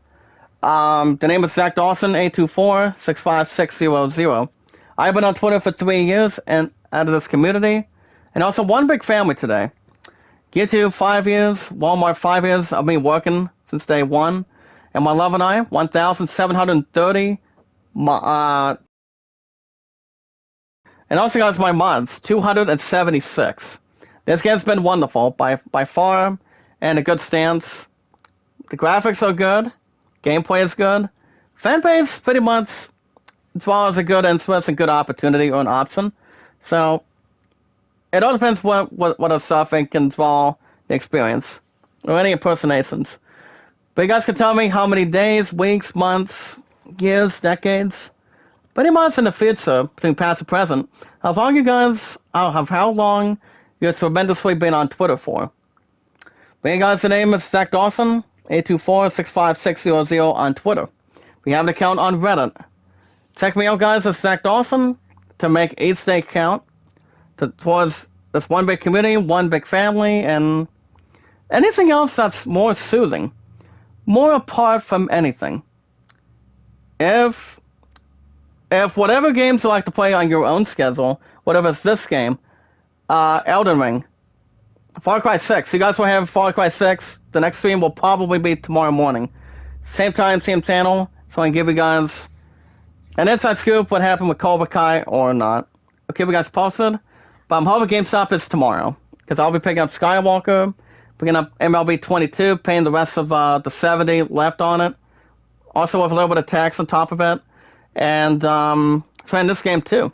Speaker 1: The name is Zach Dawson, 824-65600. I've been on Twitter for 3 years and out of this community, and also one big family today. YouTube 5 years, Walmart 5 years of me working since day one, and my love and I 1,730. And also, guys, my mods 276. This game's been wonderful by far, and a good stance. The graphics are good. Gameplay is good. Fanbase, pretty much, as well as a good interest and good opportunity or an option. So, it all depends what a stuff and can draw the experience. Or any impersonations. But you guys can tell me how many days, weeks, months, years, decades, pretty much in the future, between past and present, how long you guys, how long you've tremendously been on Twitter for. But you guys, the name is Zach Dawson. 824-65600 on Twitter. We have an account on Reddit. Check me out, guys, as Zach Dawson to make each day count towards this one big community, one big family, and anything else that's more soothing, more apart from anything. If whatever games you like to play on your own schedule, whatever it's this game, Elden Ring, Far Cry 6. You guys will have Far Cry 6. The next stream will probably be tomorrow morning. Same time, same channel. So I can give you guys an inside scoop what happened with Cobra Kai or not. I'll keep you guys posted. But I'm hoping GameStop is tomorrow. Because I'll be picking up Skywalker, picking up MLB 22, paying the rest of the 70 left on it. Also with a little bit of tax on top of it. And playing this game too.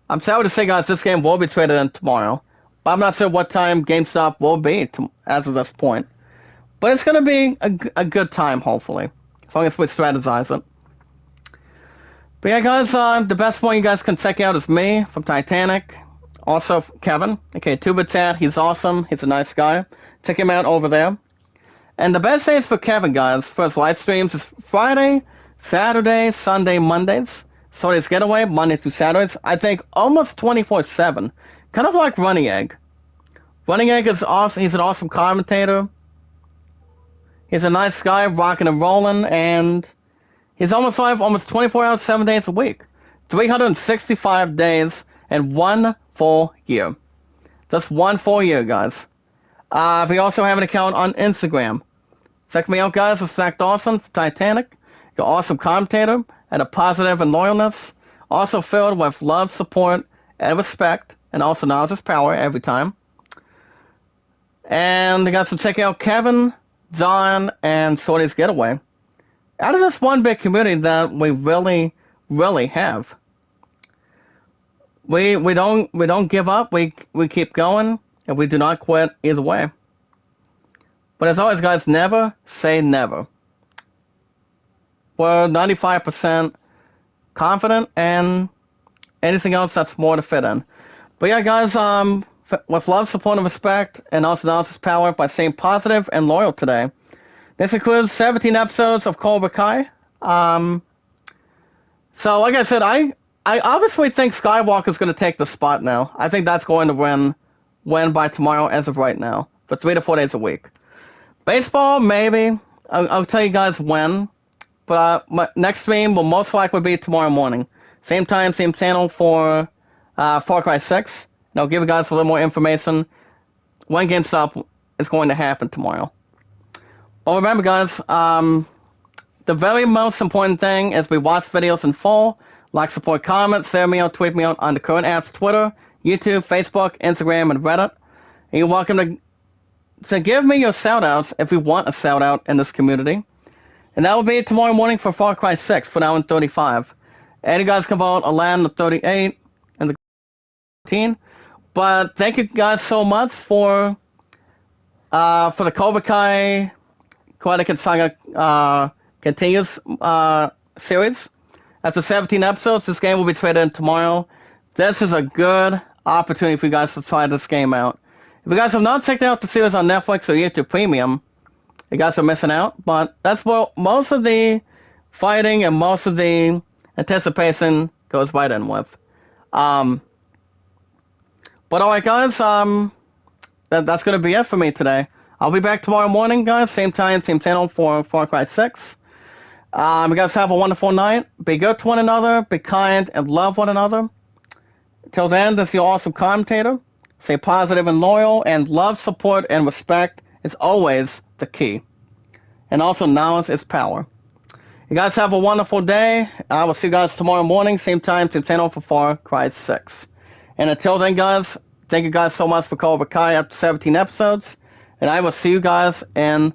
Speaker 1: I'm sorry to say, guys, this game will be traded in tomorrow. But I'm not sure what time GameStop will be as of this point. But it's going to be a good time, hopefully. As long as we strategize it. But yeah, guys, the best one you guys can check out is me from Titanic. Also, Kevin, aka Tubitat. He's awesome. He's a nice guy. Check him out over there. And the best days for Kevin, guys, for his live streams is Friday, Saturday, Sunday, Mondays. Sunday's Getaway, Mondays through Saturdays. I think almost 24/7. Kind of like Running Egg. Running Egg is awesome. He's an awesome commentator. He's a nice guy, rocking and rolling, and he's almost live almost 24 hours, 7 days a week. 365 days in 1 full year. Just 1 full year, guys. We also have an account on Instagram. Check me out, guys. It's Zach Dawson from Titanic. You're an awesome commentator and a positive and loyalness. Also filled with love, support, and respect. And also knowledge is power every time. And you guys can check out Kevin, John, and Shorty's Getaway. Out of this one big community that we really, really have. We don't give up. We keep going, and we do not quit either way. But as always, guys, never say never. We're 95% confident, and anything else that's more to fit in. But yeah, guys, with love, support, and respect, and also knowledge is power by staying positive and loyal today. This includes 17 episodes of Cobra Kai. So, like I said, I obviously think Skywalker's going to take the spot now. I think that's going to win by tomorrow as of right now, for 3 to 4 days a week. Baseball, maybe. I'll tell you guys when. But my next stream will most likely be tomorrow morning. Same time, same channel for Far Cry 6. And I'll give you guys a little more information when GameStop is going to happen tomorrow. But remember, guys, the very most important thing is we watch videos in full, like, support, comment, share me out, tweet me out on the current apps, Twitter, YouTube, Facebook, Instagram, and Reddit. And you're welcome to give me your shout-outs if you want a shout-out in this community. And that will be tomorrow morning for Far Cry 6 for now in 35. And you guys can vote 11 to 38 and the 13. But thank you guys so much for the Cobra Kai Karate Saga continues series. After 17 episodes, this game will be traded in tomorrow. This is a good opportunity for you guys to try this game out. If you guys have not checked out the series on Netflix or YouTube Premium, you guys are missing out. But that's where most of the fighting and most of the anticipation goes right in with. But alright, guys, that's going to be it for me today. I'll be back tomorrow morning, guys. Same time, same channel for Far Cry 6. You guys have a wonderful night. Be good to one another. Be kind and love one another. Till then, this is your awesome commentator. Stay positive and loyal, and love, support, and respect is always the key. And also, knowledge is power. You guys have a wonderful day. I will see you guys tomorrow morning, same time, same channel for Far Cry 6. And until then, guys, thank you guys so much for Cobra Kai after 17 episodes. And I will see you guys in